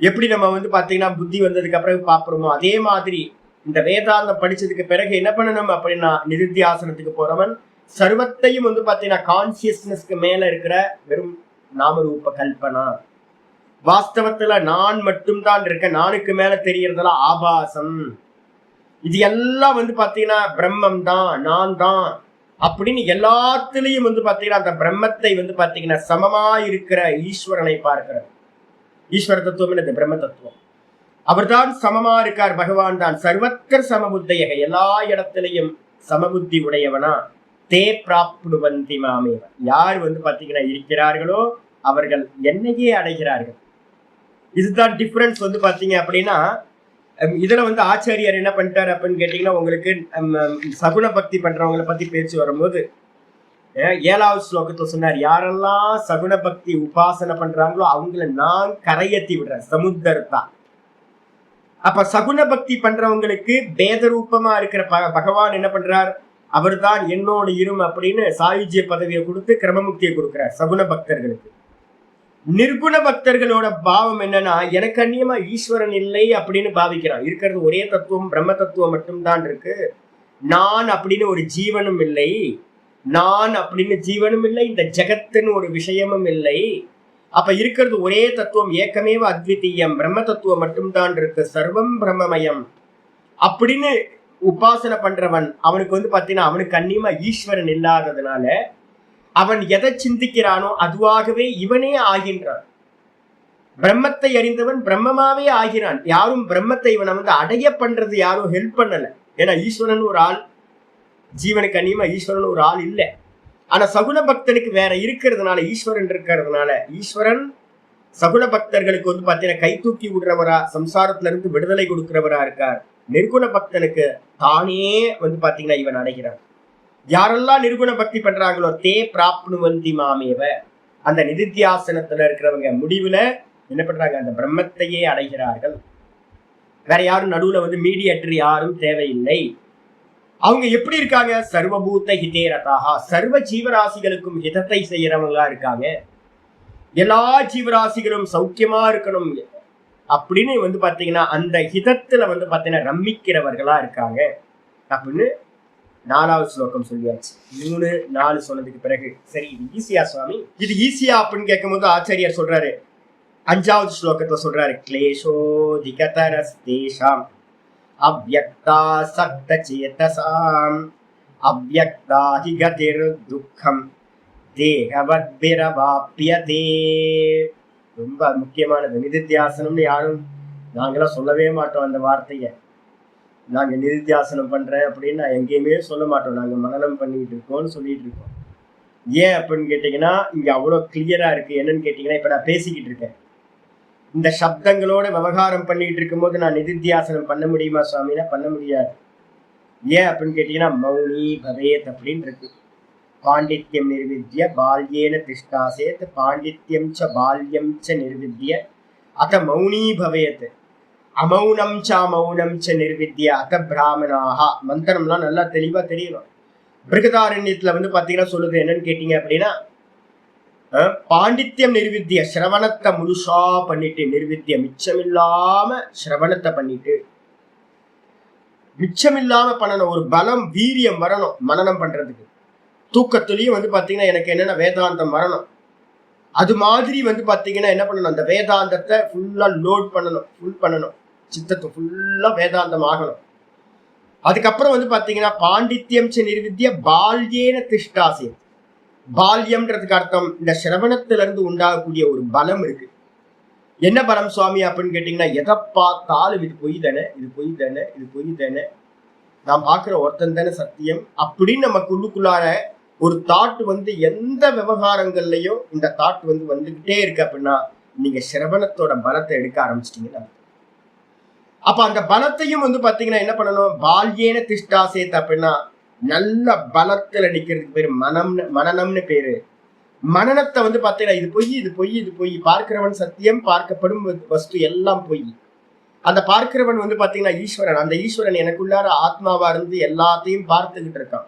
எப்படி நம்ம பாத்தீங்கன்னா புத்தி வந்ததுக்கு அப்புறம் பாக்குறோமோ, அதே மாதிரி இந்த வேதாந்தம் படிச்சதுக்கு பிறகு என்ன பண்ணணும் அப்படின்னா, நிதித்தியாசனத்துக்கு போறவன் சர்வத்தையும் பாத்தீங்கன்னா கான்சியஸ்னஸ்க்கு மேல இருக்கிற வெறும் நாமரூப கல்பனா, வாஸ்தவத்துல நான் மட்டும்தான் இருக்க, நானுக்கு மேல தெரியறதெல்லாம் ஆபாசம், இது எல்லாம் பாத்தீங்கன்னா பிரம்மம் தான், நான் தான் அப்படின்னு எல்லாத்துலயும் பாத்தீங்கன்னா அந்த பிரம்மத்தை பாத்தீங்கன்னா சமமா இருக்கிற ஈஸ்வரனை பார்க்கிற ஈஸ்வர தத்துவம் இந்த பிரம்ம தத்துவம். அவர் தான் சமமா இருக்கார், பகவான் தான் சர்வத்திர சமபுத்தையக, எல்லா இடத்திலையும் சமபுத்தி உடையவனா. தே பிராப்னுவந்தி மாமேவ, யார் பாத்தீங்கன்னா இருக்கிறார்களோ அவர்கள் என்னையே அடைகிறார்கள். இதுதான் டிஃபரன்ஸ் பாத்தீங்க அப்படின்னா. இதுல ஆச்சாரியார் என்ன பண்ணிட்டாரு அப்படின்னு கேட்டீங்கன்னா, உங்களுக்கு சகுன பக்தி பண்றவங்களை பத்தி பேச்சு வரும்போது 7வது ஸ்லோகத்துல சொன்னார், யாரெல்லாம் சகுன பக்தி உபாசனை பண்றாங்களோ அவங்கள நான் கரையேத்தி விடுறேன், சமுத்திரத்தா. அப்ப சகுன பக்தி பண்றவங்களுக்கு பேத ரூபமா இருக்கிற பகவான் என்ன பண்றார், அவர் தான் என்னோட இரும் அப்படின்னு சாயுஜ்ய பதவியை கொடுத்து கிரமமுக்தியை கொடுக்கிறார் சகுன பக்தர்களுக்கு. நிர்குண பக்தர்களோட பாவம் என்னன்னா, எனக்கு அந்நியமா ஈஸ்வரன் இல்லை அப்படின்னு பாவிக்கிறான். இருக்கிறது ஒரே தத்துவம், பிரம்ம தத்துவம் மட்டும்தான் இருக்கு. நான் அப்படின்னு ஒரு ஜீவனும் இல்லை, நான் அப்படின்னு ஜீவனும் இல்லை, இந்த ஜெகத்துன்னு ஒரு விஷயமும் இல்லை. அப்ப இருக்கிறது ஒரே தத்துவம், ஏக்கமேவ அத்விதீயம், பிரம்ம தத்துவம் மட்டும்தான் இருக்கு, சர்வம் பிரம்மமயம் அப்படின்னு உபாசனை பண்றவன் அவனுக்கு பாத்தீங்கன்னா அவனுக்கு அந்நியமா ஈஸ்வரன் இல்லாததுனால அவன் எதை சிந்திக்கிறானோ அதுவாகவே இவனே ஆகின்றான். பிரம்மத்தை அறிந்தவன் பிரம்மமாவே ஆகிறான். யாரும் பிரம்மத்தை இவனை அடைய பண்றது யாரும் ஹெல்ப் பண்ணல. ஏன்னா ஈஸ்வரன் ஒரு ஆள், ஜீவனுக்கு அந்நியமா ஈஸ்வரன் ஒரு ஆள் இல்லை. ஆனா சகுன பக்தனுக்கு வேற இருக்கிறதுனால, ஈஸ்வரன் இருக்கிறதுனால, ஈஸ்வரன் சகுன பக்தர்களுக்கு பாத்தீங்கன்னா கை தூக்கி விடுறவரா, சம்சாரத்துல இருந்து விடுதலை கொடுக்கிறவரா இருக்கார். நிர்குண பக்தனுக்கு தானே பாத்தீங்கன்னா இவன் அடைகிறான். யாரெல்லாம் நிர்குண பக்தி பண்றாங்களோ தே பிராப்னுவந்தி மாமேவ, அந்த நிதித்தியாசனத்துல இருக்கிறவங்க முடிவுல என்ன பண்றாங்க, அந்த பிரம்மத்தையே அடைகிறார்கள். வேற யாரும் நடுவுல மீடியேட்டர் யாரும் தேவையில்லை. அவங்க எப்படி இருக்காங்க, சர்வபூத ஹிதே ரதாக, சர்வ ஜீவராசிகளுக்கும் ஹிதத்தை செய்யறவங்களா இருக்காங்க. எல்லா ஜீவராசிகளும் சௌக்கியமா இருக்கணும் அப்படின்னு பாத்தீங்கன்னா அந்த ஹிதத்துல பாத்தீங்கன்னா ரம்மிக்கிறவர்களா இருக்காங்க அப்படின்னு 4வது ஸ்லோகம் சொல்லியாச்சு. 3, 4 சொன்னதுக்கு பிறகு சரி இது ஈஸியா சுவாமி, இது ஈஸியா அப்படின்னு கேட்கும் போது ஆச்சாரியார் சொல்றாரு, 5வது ஸ்லோகத்துல சொல்றாரு, கிளேஷோதிகதரஸ்தேஷாம் அவ்யக்தா சக்த சேதசாம் அவ்யக்தாஹி கதிர் துக்கம் தேகவத்பிரவாப்யதே. ரொம்ப முக்கியமானது. நிதித்தியாசனம்னு யாரும் நாங்களாம் சொல்லவே மாட்டோம் அந்த வார்த்தையை. நாங்க நிதித்தியாசனம் பண்றேன் அப்படின்னு நான் எங்கேயுமே சொல்ல மாட்டோம். நாங்க மனனம் பண்ணிட்டு இருக்கோம்னு சொல்லிட்டு இருக்கோம். ஏன் அப்படின்னு கேட்டீங்கன்னா இங்க அவ்வளவு கிளியரா இருக்கு. என்னன்னு கேட்டீங்கன்னா இப்ப நான் பேசிக்கிட்டு இருக்கேன், இந்த சப்தங்களோட விவகாரம் பண்ணிட்டு இருக்கும் போது நான் நிதித்தியாசனம் பண்ண முடியுமா சுவாமினா பண்ண முடியாது. ஏன் அப்படின்னு கேட்டீங்கன்னா மௌனி பவேத் அப்படின்னு இருக்கு. பாண்டித்யம் நிர்வித்ய பால்யேன திஷ்டாசேத் பாண்டித்யம் ச பால்யம் ச நிர்வித்ய அத மௌனி பவேத் அமௌனம் ச அமௌனம் ச நிர்வித்ய அத பிராமணாக. மந்திரம்லாம் நல்லா தெளிவா தெரியணும். பிருகதாரண்யத்துல பாத்தீங்கன்னா சொல்லுது என்னன்னு கேட்டீங்க அப்படின்னா, பாண்டித்யம் நிர்வித்ய சிரவணத்தை முழுசா பண்ணிட்டு, நிர்வித்ய மிச்சமில்லாம சிரவணத்தை பண்ணிட்டு, மிச்சமில்லாம பண்ணணும். ஒரு பலம் வீரியம் வரணும் மனனம் பண்றதுக்கு. தூக்கத்துலயும் பாத்தீங்கன்னா எனக்கு என்னன்னா வேதாந்தம் வரணும். அது மாதிரி பாத்தீங்கன்னா என்ன பண்ணணும், அந்த வேதாந்தத்தை ஃபுல்லா லோட் பண்ணணும், ஃபுல் பண்ணணும். சித்தத்தை ஃபுல்லா வேதாந்தம் ஆகணும். அதுக்கப்புறம் பாத்தீங்கன்னா பாண்டித்யம் ச நிர்வித்ய பால்யேன திஷ்டாசி. பால்யம்ன்றதுக்கு அர்த்தம் இந்த சிரவணத்துல இருந்து உண்டாகக்கூடிய ஒரு பலம் இருக்கு. என்ன பலம் சுவாமி அப்படின்னு கேட்டீங்கன்னா, எதை பார்த்தாலும் இது பொய் தானே, இது பொய் தானே, இது பொய் தானே, நான் பாக்குற ஒருத்தன் தானே சத்தியம் அப்படின்னு நமக்கு உள்ளுக்குள்ளார ஒரு தாட் எந்த விவகாரங்கள்லயும் இந்த தாட் வந்துகிட்டே இருக்கு அப்படின்னா நீங்க சிரவணத்தோட பலத்தை எடுக்க ஆரம்பிச்சிட்டீங்கன்னா, அப்ப அந்த பலத்தையும் பாத்தீங்கன்னா என்ன பண்ணணும், பால்யேன திஷ்டாசேத் அப்படின்னா நல்ல பலத்துல நிக்கிறதுக்கு பேரு மனநம்னு பேரு. மனநத்தை பாத்தீங்கன்னா இது பொய், இது பொய், இது பொய், பார்க்கிறவன் சத்தியம், பார்க்கப்படும் வஸ்து எல்லாம் பொய். அந்த பார்க்கிறவன் பாத்தீங்கன்னா ஈஸ்வரன். அந்த ஈஸ்வரன் எனக்குள்ளார ஆத்மாவா இருந்து எல்லாத்தையும் பார்த்துக்கிட்டு இருக்கான்.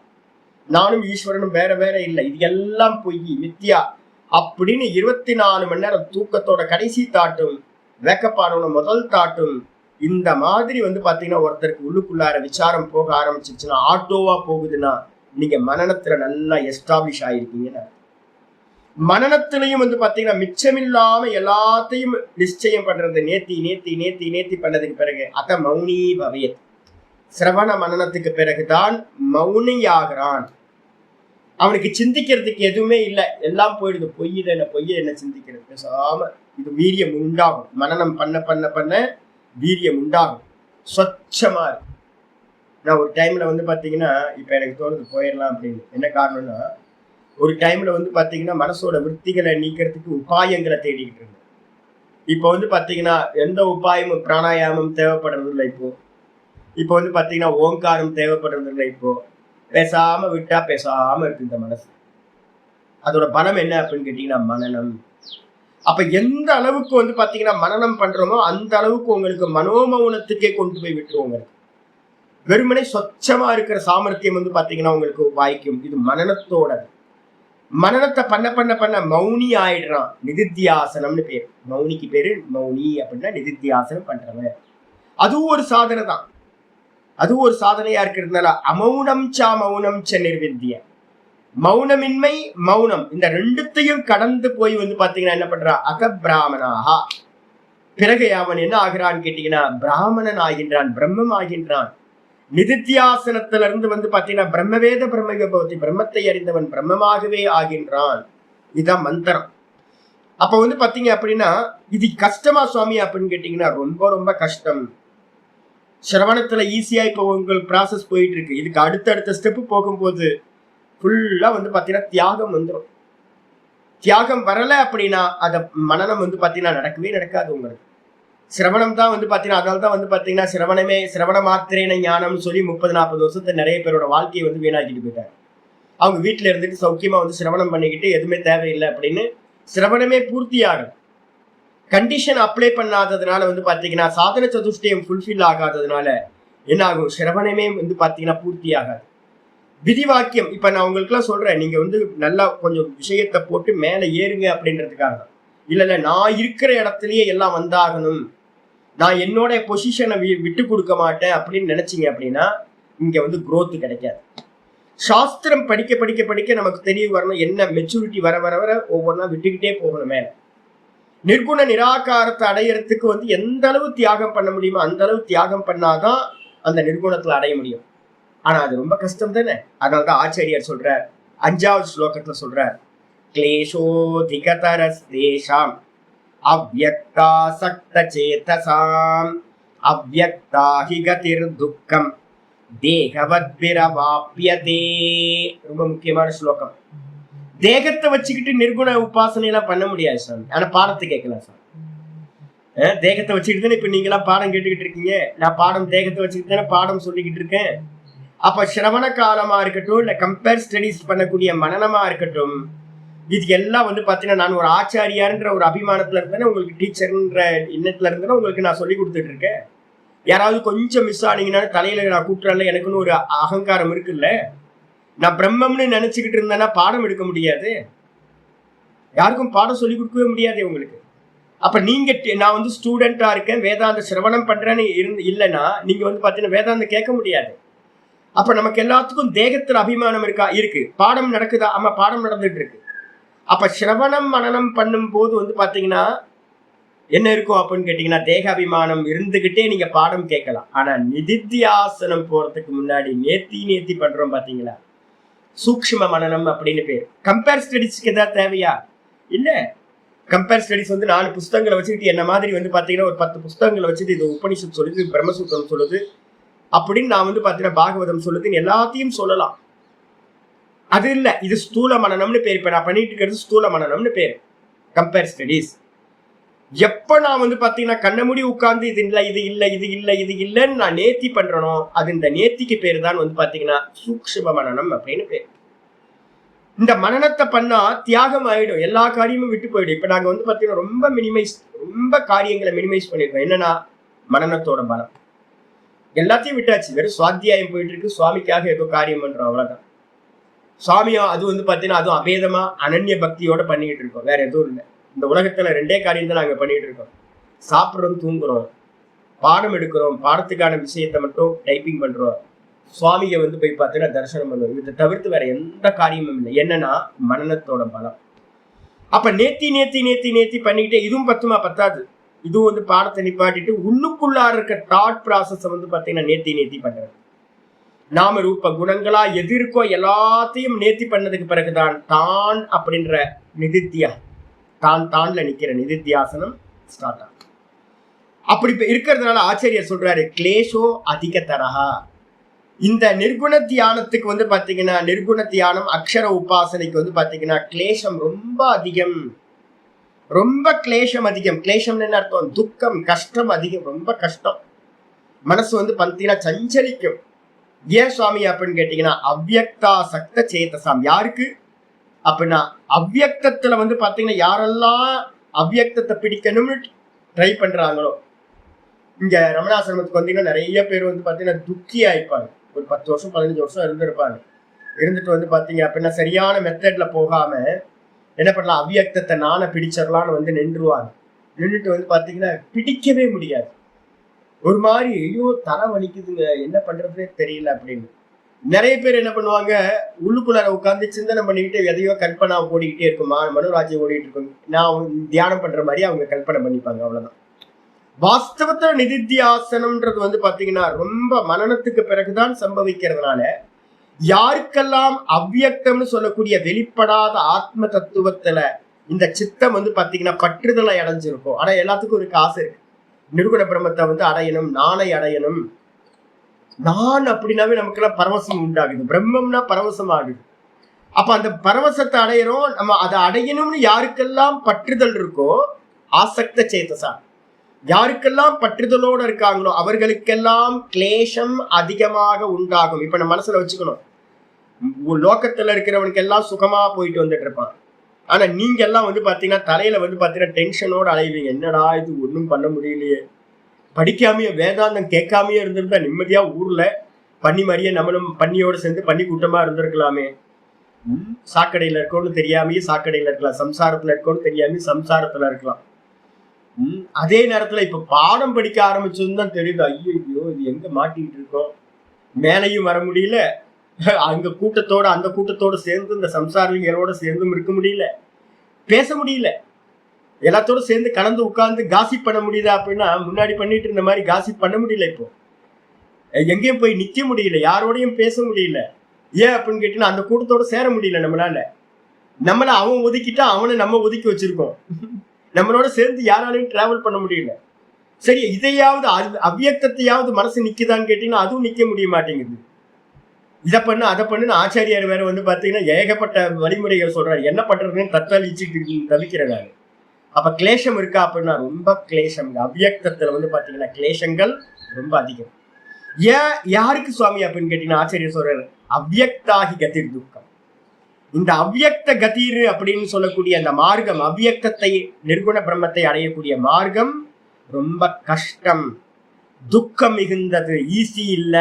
நானும் ஈஸ்வரனும் வேற வேற இல்லை, இது எல்லாம் பொய், மித்தியா அப்படின்னு 24 மணி நேரம் தூக்கத்தோட கடைசி தாட்டும் வேக்கப்பாடோட முதல் தாட்டும் இந்த மாதிரி பாத்தீங்கன்னா ஒருத்தருக்கு உள்ளுக்குள்ளார விசாரம் போக ஆரம்பிச்சிருச்சுன்னா, ஆட்டோவா போகுதுன்னா நீங்க மனநத்துல நல்லா எஸ்டாப்ளிஷ் ஆயிருக்கீங்கன்னா. மனநத்திலையும் பாத்தீங்கன்னா மிச்சமில்லாம எல்லாத்தையும் நிச்சயம் பண்றது, நேத்தி நேத்தி நேத்தி நேத்தி பண்ணதுக்கு பிறகு அத மௌனி பவேத். சிரவண மனநத்துக்கு பிறகுதான் மௌனியாகிறான். அவனுக்கு சிந்திக்கிறதுக்கு எதுவுமே இல்லை, எல்லாம் போயிடுது. பொய்யுது என்ன, பொய்ய என்ன சிந்திக்கிறது, பேசாம இது வீரியம் உண்டாகும். மனனம் பண்ண பண்ண பண்ண வீரியம் உண்டாகும், சொச்சமா இருக்கும். நான் ஒரு டைம்ல பாத்தீங்கன்னா இப்ப எனக்கு தோணுது போயிடலாம் அப்படின்னு. என்ன காரணம்னா, ஒரு டைம்ல பாத்தீங்கன்னா மனசோட விற்த்திகளை நீக்கிறதுக்கு உபாயங்களை தேடிக்கிட்டு இருந்தேன். இப்ப பாத்தீங்கன்னா எந்த உபாயமும் பிராணாயாமம் தேவைப்படுறது இல்லை. இப்போ பாத்தீங்கன்னா ஓங்காரம் தேவைப்படுறது இல்லை. இப்போ பேசாம விட்டா பேசாம இருக்கு இந்த மனசு. அதோட பலம் என்ன அப்படின்னு கேட்டீங்கன்னா மனனம். அப்ப எந்த அளவுக்கு வந்து பாத்தீங்கன்னா மனனம் பண்றோமோ அந்த அளவுக்கு உங்களுக்கு மனோமௌனத்துக்கே கொண்டு போய் விட்டுருவோங்க. வெறுமனே சொச்சமா இருக்கிற சாமர்த்தியம் வந்து பாத்தீங்கன்னா உங்களுக்கு வாய்க்கும். இது மனனத்தோட. மனனத்தை பண்ண பண்ண பண்ண மௌனி ஆயிடுறான். நிதித்தியாசனம்னு பேரு. மௌனிக்கு பேரு மௌனி அப்படின்னா நிதித்தியாசனம் பண்றவன். அதுவும் ஒரு சாதனை தான். அதுவும் ஒரு சாதனையா இருக்கிறதுனால அமௌனம் சா மௌனம் ச நிர்வித்திய, மௌனமின்மை மௌனம் இந்த ரெண்டுத்தையும் கடந்து போய் வந்து பாத்தீங்கன்னா என்ன பண்றா, அகபிராமனாகா. பிறகு அவன் என்ன ஆகிறான்னு கேட்டீங்கன்னா பிராமணன் ஆகின்றான், பிரம்மம் ஆகின்றான். நிதித்தியாசனத்துல இருந்து வந்து பாத்தீங்கன்னா பிரம்மவேத பிரம்மபவதி, பிரம்மத்தை அறிந்தவன் பிரம்மமாகவே ஆகின்றான். இதுதான் மந்திரம். அப்ப வந்து பாத்தீங்க அப்படின்னா இது கஷ்டமா சுவாமி அப்படின்னு கேட்டீங்கன்னா ரொம்ப ரொம்ப கஷ்டம். சிரவணத்துல ஈஸியா இப்ப உங்கள் ப்ராசஸ் போயிட்டு இருக்கு. இதுக்கு அடுத்தடுத்த ஸ்டெப்பு போகும்போது ஃபுல்லா வந்து பாத்தீங்கன்னா தியாகம் வந்துடும். தியாகம் வரல அப்படின்னா அத மனனம் வந்து பாத்தீங்கன்னா நடக்கவே நடக்காது உங்களுக்கு. சிரவணம் தான் வந்து பாத்தீங்கன்னா அதனால தான் வந்து பாத்தீங்கன்னா சிரவண மாத்திரேன ஞானம்னு சொல்லி 30-40 வருஷத்தை நிறைய பேரோட வாழ்க்கையை வந்து வீணாக்கிட்டு போயிட்டாங்க. அவங்க வீட்டுல இருந்துட்டு சௌக்கியமா வந்து சிரவணம் பண்ணிக்கிட்டு எதுவுமே தேவையில்லை அப்படின்னு சிரவணமே பூர்த்தி ஆகல. கண்டிஷன் அப்ளை பண்ணாததுனால வந்து பாத்தீங்கன்னா சாதன சதுஷ்டயம் ஃபுல்ஃபில் ஆகாததுனால என்ன ஆகும், சிரவணமே வந்து பாத்தீங்கன்னா பூர்த்தி ஆகாது. விதிவாக்கியம் இப்ப நான் உங்களுக்கு எல்லாம் சொல்றேன், நீங்க வந்து நல்லா கொஞ்சம் விஷயத்தை போட்டு மேல ஏறுங்க அப்படின்றதுக்காக தான். இல்ல நான் இருக்கிற இடத்துலயே எல்லாம் வந்தாகணும், நான் என்னோட பொசிஷனை விட்டு கொடுக்க மாட்டேன் அப்படின்னு நினைச்சீங்க அப்படின்னா இங்க வந்து குரோத் கிடைக்காது. சாஸ்திரம் படிக்க படிக்க படிக்க நமக்கு தெரிய வரணும், என்ன மெச்சூரிட்டி வர வர வர ஒவ்வொன்றா விட்டுக்கிட்டே போகணும் மேல. நிர்குண நிராகாரத்தை அடையறதுக்கு வந்து எந்த அளவு தியாகம் பண்ண முடியுமோ அந்த அளவு தியாகம் பண்ணாதான் அந்த நிர்குணத்துல அடைய முடியும். ஆனா அது ரொம்ப கஷ்டம் தானே. அதனாலதான் ஆச்சாரியார் சொல்றார் 5வது ஸ்லோகத்துல சொல்றார், கிளேஷோதிகதரஸ்தேஷாம் அவ்யக்தாசக்த சேதசாம் அவ்யக்தாஹி கதிர் துக்கம் தேகவத்பிரவாப்யதே. ரொம்ப முக்கியமான ஸ்லோகம். தேகத்தை வச்சுக்கிட்டு நிர்குண உபாசனை எல்லாம் பண்ண முடியாது சாமி. ஆனா பாடத்தை கேட்கலாம் சார். தேகத்தை வச்சுக்கிட்டு இப்ப நீங்க எல்லாம் பாடம் கேட்டுக்கிட்டு இருக்கீங்க. நான் பாடம் தேகத்தை வச்சுக்கிட்டு தானே பாடம் சொல்லிக்கிட்டு இருக்கேன். அப்ப சிரவண காலமா இருக்கட்டும், இல்ல கம்பேர் ஸ்டடிஸ் பண்ணக்கூடிய மனனமா இருக்கட்டும், இது எல்லாம் வந்து பாத்தீங்கன்னா நான் ஒரு ஆச்சாரியார்ன்ற ஒரு அபிமானத்துல இருந்தேன்னா, உங்களுக்கு டீச்சர்ன்ற எண்ணத்துல இருந்தேன்னா உங்களுக்கு நான் சொல்லி கொடுத்துட்டு இருக்கேன். யாராவது கொஞ்சம் மிஸ் ஆனீங்கன்னா தலையில நான் கூட்டுறால எனக்குன்னு ஒரு அகங்காரம் இருக்குல்ல. நான் பிரம்மம்னு நினைச்சுக்கிட்டு இருந்தேன்னா பாடம் எடுக்க முடியாது, யாருக்கும் பாடம் சொல்லி கொடுக்கவே முடியாது உங்களுக்கு. அப்ப நீங்க நான் வந்து ஸ்டூடெண்டா இருக்கேன், வேதாந்த சிரவணம் பண்றேன்னு இல்லைன்னா நீங்க வந்து பாத்தீங்கன்னா வேதாந்தம் கேட்க முடியாது. அப்ப நமக்கு எல்லாத்துக்கும் தேகத்துல அபிமானம் இருக்கு. பாடம் நடக்குதா? ஆமா, பாடம் நடந்துட்டு இருக்கு. அப்ப சிரவணம் மனனம் பண்ணும் போது வந்து பாத்தீங்கன்னா என்ன இருக்கும் அப்படின்னு கேட்டீங்கன்னா தேக அபிமானம் இருந்துகிட்டே நீங்க பாடம் கேட்கலாம். ஆனா நிதித்தியாசனம் போறதுக்கு முன்னாடி நேத்தி பண்றோம் பாத்தீங்களா, சூக்ஷ்ம மனனம் அப்படின்னு பேர். கம்பேர் ஸ்டடிஸ்க்கு ஏதாவது தேவையா? இல்ல. கம்பேர் ஸ்டடிஸ் வந்து 4 புஸ்தகங்களை வச்சுக்கிட்டு என்ன மாதிரி வந்து பாத்தீங்கன்னா ஒரு 10 புஸ்தகங்களை வச்சுட்டு இது உபனிஷத் சொல்லுது, பிரம்மசூத்திரம் சொல்லுது அப்படின்னு நான் வந்து பாத்தீங்கன்னா பாகவதம் சொல்லுதுன்னு எல்லாத்தையும் சொல்லலாம். அது இல்ல, இது ஸ்தூல மனனம்னு பேர். இப்ப நான் பண்ணிட்டு இருக்கிறது ஸ்தூல மனனம்னு பேர், கம்பேர் ஸ்டடிஸ். எப்ப நான் வந்து பாத்தீங்கன்னா கண்ண மூடி உட்கார்ந்து இது இல்ல இது இல்ல இது இல்ல இது இல்லன்னு நான் நேர்த்தி பண்றனோ அது இந்த நேர்த்திக்கு பேரு தான் வந்து பாத்தீங்கன்னா சூக்ஷ்ம மனனம் அப்படின்னு பேர். இந்த மனனத்தை பண்ணா தியாகம் ஆயிடும், எல்லா காரியமும் விட்டு போயிடும். இப்ப நாங்க வந்து பாத்தீங்கன்னா ரொம்ப காரியங்களை மினிமைஸ் பண்ணிருக்கோம். என்னன்னா மனனத்தோட பலம் எல்லாத்தையும் விட்டாச்சு. வெறும் சுவாத்தியாயம் போயிட்டு இருக்கு, சுவாமிக்காக ஏதோ காரியம் பண்றோம், அவ்வளவுதான். சுவாமியா அது வந்து பாத்தீங்கன்னா அதுவும் அபேதமா அனன்ய பக்தியோட பண்ணிக்கிட்டு இருக்கோம், வேற எதுவும் இல்லை. இந்த உலகத்துல 2 காரியம் தான் நாங்க பண்ணிட்டு இருக்கோம். சாப்பிட்றோம், தூங்குறோம், பாடம் எடுக்கிறோம், பாடத்துக்கான விஷயத்தை மட்டும் டைப்பிங் பண்றோம், சுவாமியை வந்து போய் பார்த்தீங்கன்னா தரிசனம் பண்ணுவோம். இதை தவிர்த்து வேற எந்த காரியமும் இல்லை. என்னன்னா மனனத்தோட பலம். அப்ப நேத்தி பண்ணிக்கிட்டே இதுவும் பத்தாது. இதுவும் வந்து பாடத்தை நிப்பாட்டிட்டு உள்ளுக்குள்ளார இருக்க தாட் ப்ராசஸ் வந்து பாத்தீங்கன்னா நேத்தி பண்றது. நாம ரூப குணங்களா எது இருக்கோ எல்லாத்தையும் நேத்தி பண்ணதுக்கு பிறகுதான் தான் அப்படின்ற நிதித்தியா தான்ல நிக்கிற நிதித்தியாசனம் ஸ்டார்ட் ஆகும். அப்படி இருக்கிறதுனால ஆச்சாரியர் சொல்றாரு கிளேஷோ அதிக தரஹா. இந்த நிர்குண தியானத்துக்கு வந்து பாத்தீங்கன்னா நிர்குண தியானம் அக்ஷர உபாசனைக்கு வந்து பாத்தீங்கன்னா கிளேஷம் ரொம்ப அதிகம், ரொம்ப கிளேஷம் அதிகம். கிளேஷம்னு என்ன அர்த்தம்? துக்கம், கஷ்டம் அதிகம், ரொம்ப கஷ்டம். மனசு வந்து பாத்தீங்கன்னா சஞ்சலிக்கும். ஏன் சுவாமி அப்படின்னு கேட்டீங்கன்னா அவ்யக்தா சக்த சேதசாம். யாருக்கு? அப்படின்னா அவ்வியக்தத்துல வந்து பாத்தீங்கன்னா யாரெல்லாம் அவ்வியக்தத்தை பிடிக்கணும்னு ட்ரை பண்றாங்களோ, இங்க ரமணாசிரமத்துக்கு வந்தீங்கன்னா நிறைய பேர் வந்து பாத்தீங்கன்னா துக்கி ஆயிப்பாங்க. ஒரு 10 வருஷம் 15 வருஷம் இருந்திருப்பாங்க. இருந்துட்டு வந்து பாத்தீங்க அப்படின்னா சரியான மெத்தட்ல போகாம என்ன பண்ணலாம், அவ்வியக்தத்தை நானே பிடிச்சிடலான்னு வந்து நின்றுவாங்க. நின்றுட்டு வந்து பாத்தீங்கன்னா பிடிக்கவே முடியாது. ஒரு மாதிரி ஐயோ தலை வலிக்குதுங்க, என்ன பண்றதுன்னே தெரியல அப்படின்னு. நிறைய பேர் என்ன பண்ணுவாங்க, உள்ளுக்குள்ளார உட்கார்ந்து சிந்தனை பண்ணிக்கிட்டு எதையோ கல்பனா ஓடிக்கிட்டே இருக்குமா, மனோராஜ்யம் ஓடிட்டு இருக்கும். நான் தியானம் பண்ற மாதிரி அவங்க கல்பனை பண்ணிப்பாங்க, அவ்வளவுதான். வாஸ்தவத்துல நிதித்தியாசனம்ன்றது வந்து பாத்தீங்கன்னா ரொம்ப மனனத்துக்கு பிறகுதான் சம்பவிக்கிறதுனால யாருக்கெல்லாம் அவ்வியக்தம்னு சொல்லக்கூடிய வெளிப்படாத ஆத்ம தத்துவத்துல இந்த சித்தம் வந்து பாத்தீங்கன்னா பற்றுதலை அடைஞ்சிருக்கும். ஆனா எல்லாத்துக்கும் ஒரு ஆசை இருக்கு, நிர்குண பிரம்மத்தை வந்து அடையணும், நானை அடையணும். நான் அப்படின்னாவே நமக்கு எல்லாம் பரவசம் உண்டாகுது, பிரம்மம்னா பரவசம் ஆகுது. அப்ப அந்த பரவசத்தை அடையிறோம். நம்ம அதை அடையணும்னு யாருக்கெல்லாம் பற்றுதல் இருக்கோ, ஆசக்த சேதசா, யாருக்கெல்லாம் பற்றுதலோட இருக்காங்களோ அவர்களுக்கெல்லாம் கிளேஷம் அதிகமாக உண்டாகும். இப்ப நம்ம மனசுல வச்சுக்கணும், லோக்கத்துல இருக்கிறவனுக்கு எல்லாம் சுகமா போயிட்டு வந்துட்டு இருப்பான். ஆனா நீங்க எல்லாம் வந்து பாத்தீங்கன்னா தலையில வந்து பாத்தீங்கன்னா டென்ஷனோட அலைவீங்க. என்னடா இது ஒண்ணும் பண்ண முடியலையே, படிக்காமையே வேதாந்தம் கேட்காமையே இருந்திருந்தா நிம்மதியா ஊர்ல பண்ணி மாதிரியே நம்மளும் பண்ணியோட சேர்ந்து பண்ணி கூட்டமா இருந்திருக்கலாமே. சாக்கடையில இருக்கோன்னு தெரியாமையே சாக்கடையில இருக்கலாம், சம்சாரத்துல இருக்கோன்னு தெரியாம சம்சாரத்துல இருக்கலாம். அதே நேரத்துல இப்ப பாடம் படிக்க ஆரம்பிச்சதுன்னு தான் தெரியுது, ஐயோ இது எங்க மாட்டிட்டு இருக்கோம், மேலையும் வர முடியல, அங்க கூட்டத்தோட அந்த கூட்டத்தோட சேர்ந்து இந்த சம்சாரிகளோட சேர்ந்தும் இருக்க முடியல, பேச முடியல, எல்லாத்தோட சேர்ந்து கலந்து உட்கார்ந்து காசிப் பண்ண முடியுதா அப்படின்னா முன்னாடி பண்ணிட்டு இருந்த மாதிரி காசிப் பண்ண முடியல. இப்போ எங்கேயும் போய் நிக்க முடியல, யாரோடையும் பேச முடியல. ஏன் அப்படின்னு கேட்டீங்கன்னா அந்த கூட்டத்தோட சேர முடியல நம்மளால. நம்மள அவன் ஒதுக்கிட்டா அவனை நம்ம ஒதுக்கி வச்சிருக்கோம். நம்மளோட சேர்ந்து யாராலையும் டிராவல் பண்ண முடியல. சரி, இதையாவது அவ்வியக்தத்தையாவது மனசு நிக்குதான்னு கேட்டீங்கன்னா அதுவும் நிக்க முடிய மாட்டேங்குது. இதை பண்ணு அதை பண்ணுன்னு ஆச்சாரியார் வேற வந்து பாத்தீங்கன்னா ஏகப்பட்ட வழிமுறைகள் சொல்றாரு. என்ன பண்றதுன்னு தத்தளிச்சுட்டு தவிக்கிறாரு. அப்ப கிளேஷம் இருக்கா அப்படின்னா ரொம்ப கிளேஷம். அவ்வியக்தத்துல வந்து பாத்தீங்கன்னா கிளேஷங்கள் ரொம்ப அதிகம். ஏன் யாருக்கு சுவாமி அப்படின்னு கேட்டீங்கன்னா ஆச்சாரியர் சொல்றாரு, அவ்வியக்தாகி கதிர் துக்கம். இந்த அவ்வியக்த கதிர் அப்படின்னு சொல்லக்கூடிய அந்த மார்க்கம், அவ்வியக்தத்தை நிர்குண பிரம்மத்தை அடையக்கூடிய மார்க்கம் ரொம்ப கஷ்டம், துக்கம் மிகுந்தது, ஈஸி இல்ல.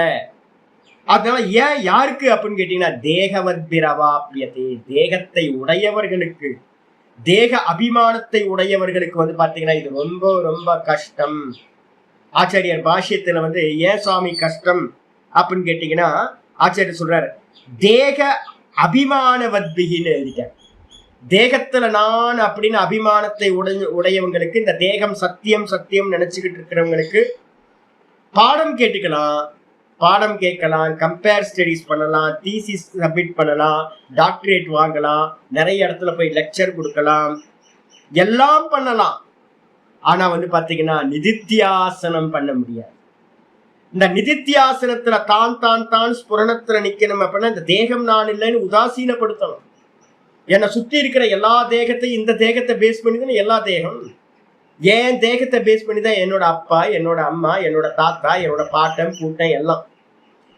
அதனால ஏன் யாருக்கு அப்படின்னு கேட்டீங்கன்னா தேகவத்பிரவாப்யதே, தேகத்தை உடையவர்களுக்கு, தேக அபிமானத்தை உடையவர்களுக்கு வந்து பாத்தீங்கன்னா இது ரொம்ப ரொம்ப கஷ்டம். ஆச்சாரியர் பாஷ்யத்துல வந்து ஏன் சுவாமி கஷ்டம் அப்படின்னு கேட்டீங்கன்னா ஆச்சாரியர் சொல்றாரு, தேக அபிமானவத்பிகின்னு எழுதிட்டார். தேகத்துல நான் அப்படின்னு அபிமானத்தை உடையவங்களுக்கு, இந்த தேகம் சத்தியம் சத்தியம் நினைச்சுக்கிட்டு இருக்கிறவங்களுக்கு பாடம் கேட்டுக்கலாம், பாடம் கேட்கலாம், கம்பேர் ஸ்டடிஸ் பண்ணலாம், தீசிஸ் சப்மிட் பண்ணலாம், டாக்டரேட் வாங்கலாம், நிறைய இடத்துல போய் லெக்சர் கொடுக்கலாம், எல்லாம் பண்ணலாம். ஆனா வந்து பாத்தீங்கன்னா நிதித்தியாசனம் பண்ண முடியாது. இந்த நிதித்தியாசனத்துல தான் தான் தான் ஸ்புரணத்துல நிக்கணும் அப்படின்னா இந்த தேகம் நான் இல்லைன்னு உதாசீனப்படுத்தணும். என்னை சுத்தி இருக்கிற எல்லா தேகத்தையும், இந்த தேகத்தை பேஸ் பண்ணி தானே எல்லா தேகம், ஏன் தேகத்தை பேஸ் பண்ணி தான் என்னோட அப்பா, என்னோட அம்மா, என்னோட தாத்தா, என்னோட பாட்டன் பூட்டன் எல்லாம்.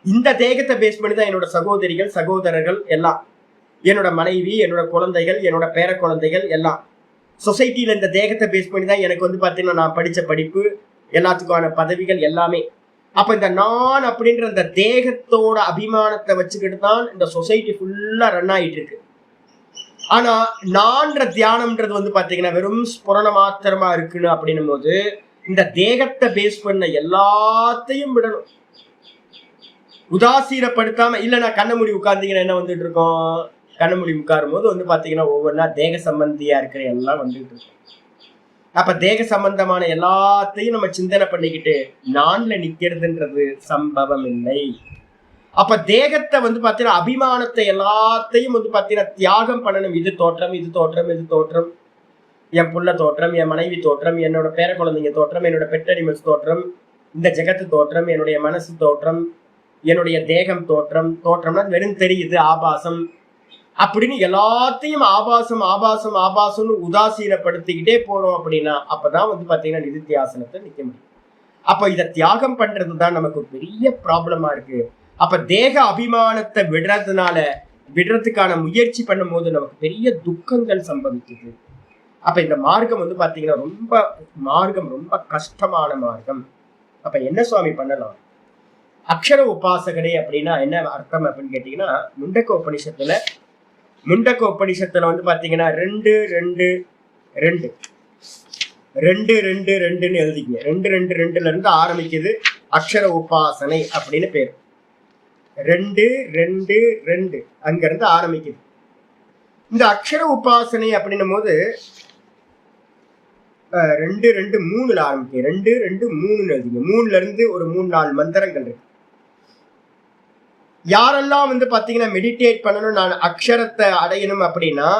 இந்த தேகத்தை பேஸ் பண்ணி தான் என்னோட சகோதரிகள் சகோதரர்கள் எல்லாம், என்னோட மனைவி, என்னோட குழந்தைகள், என்னோட பேர குழந்தைகள் எல்லாம். சொசைட்டியில இந்த தேகத்தை பேஸ் பண்ணி தான் எனக்கு வந்து பாத்தீங்கன்னா நான் படிச்ச படிப்பு, எல்லாத்துக்கான பதவிகள் எல்லாமே. அப்ப இந்த நான் அப்படின்ற இந்த தேகத்தோட அபிமானத்தை வச்சுக்கிட்டு தான் இந்த சொசைட்டி ஃபுல்லா ரன் ஆயிட்டு இருக்கு. ஆனா நான்ற தியானம்ன்றது வந்து பாத்தீங்கன்னா வெறும் ஸ்புரண மாத்திரமா இருக்குன்னு அப்படின்னும் போது இந்த தேகத்தை பேஸ் பண்ண எல்லாத்தையும் விடணும், உதாசீனப்படுத்தாம. இல்ல நான் கண்ணமூடி உட்கார்ந்தீங்கன்னா என்ன வந்துட்டு இருக்கோம், கண்ணமூடி உட்காரும் போது வந்து பாத்தீங்கன்னா ஒவ்வொன்றா தேக சம்பந்தியா இருக்கிற எல்லாம் வந்துட்டு இருக்கும். அப்ப தேக சம்பந்தமான எல்லாத்தையும் நம்ம சிந்தனை பண்ணிக்கிட்டு நான்ல நிக்கிறதுன்றது சம்பவம் இல்லை. அப்ப தேகத்தை வந்து பாத்தீங்கன்னா அபிமானத்தை எல்லாத்தையும் வந்து பாத்தீங்கன்னா தியாகம் பண்ணணும். இது தோற்றம், இது தோற்றம், இது தோற்றம், என் புள்ள தோற்றம், என் மனைவி தோற்றம், என்னோட பேர குழந்தைங்க தோற்றம், என்னோட பெட் அனிமல்ஸ் தோற்றம், இந்த ஜெகத்து தோற்றம், என்னுடைய மனசு தோற்றம், என்னுடைய தேகம் தோற்றம். தோற்றம்னா வெறும் தெரியுது, ஆபாசம் அப்படின்னு எல்லாத்தையும் ஆபாசம் ஆபாசம் ஆபாசம்னு உதாசீனப்படுத்திக்கிட்டே போறோம் அப்படின்னா அப்பதான் வந்து பாத்தீங்கன்னா நிதித்தியாசனத்தை நிக்க முடியும். அப்ப இதை தியாகம் பண்றதுதான் நமக்கு பெரிய ப்ராப்ளமா இருக்கு. அப்ப தேக அபிமானத்தை விடுறதுனால விடுறதுக்கான முயற்சி பண்ணும் போது நமக்கு பெரிய துக்கங்கள் சம்பவிக்குது. அப்ப இந்த மார்க்கம் வந்து பாத்தீங்கன்னா ரொம்ப கஷ்டமான மார்க்கம். அப்ப என்ன சுவாமி பண்ணலாம்? அக்ஷர உபாசகனே அப்படின்னா என்ன அர்த்தம் அப்படின்னு கேட்டீங்கன்னா, முண்டக்க உபனிஷத்துல வந்து பாத்தீங்கன்னா 2-2-2 2-2-2ன்னு எழுதிக்கங்க. 2-2-2ல இருந்து ஆரம்பிக்குது அக்ஷர உபாசனை அப்படின்னு பேர். 2-2-2 அங்க இருந்து ஆரம்பிக்குது. இந்த அக்ஷர உபாசனை அப்படின்னும் போது 2-2-3ல ஆரம்பிக்கு. 2-2-3ன்னு எழுதிங்க. 3ல இருந்து ஒரு 3-4 மந்திரங்கள் இருக்கு. யாரெல்லாம் வந்து பாத்தீங்கன்னா மெடிடேட் பண்ணணும், நான் அக்ஷரத்தை அடையணும் அப்படின்னா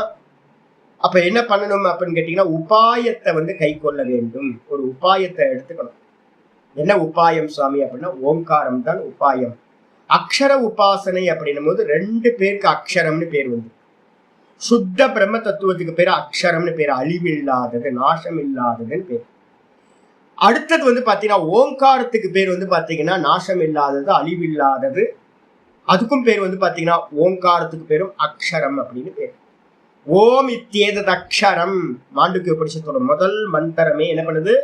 அப்ப என்ன பண்ணணும் அப்படின்னு கேட்டீங்கன்னா, உபாயத்தை வந்து கை கொள்ள வேண்டும். ஒரு உபாயத்தை எடுத்துக்கணும். என்ன உபாயம் சுவாமி அப்படின்னா, ஓங்காரம் தான் உபாயம். அக்ஷர உபாசனை அப்படின்னும் போது 2 பேருக்கு அக்ஷரம்னு பேர் வந்து, சுத்த பிரம்ம தத்துவத்துக்கு பேரு அக்ஷரம்னு பேரு, அழிவில்லாதது, நாசம் இல்லாததுன்னு பேர். அடுத்தது வந்து பாத்தீங்கன்னா ஓங்காரத்துக்கு பேர் வந்து பாத்தீங்கன்னா நாசம் இல்லாதது, அழிவில்லாதது. அதுக்கும் பேர் வந்து பாத்தீங்கன்னா ஓங்காரத்துக்கு பேரும் அக்ஷரம் அப்படின்னு பேர். ஓம் இத்யேதத் அக்ஷரம். மாண்டூக்கிய உபனிஷத்தோட முதல் மந்திரமே என்ன பண்ணுது?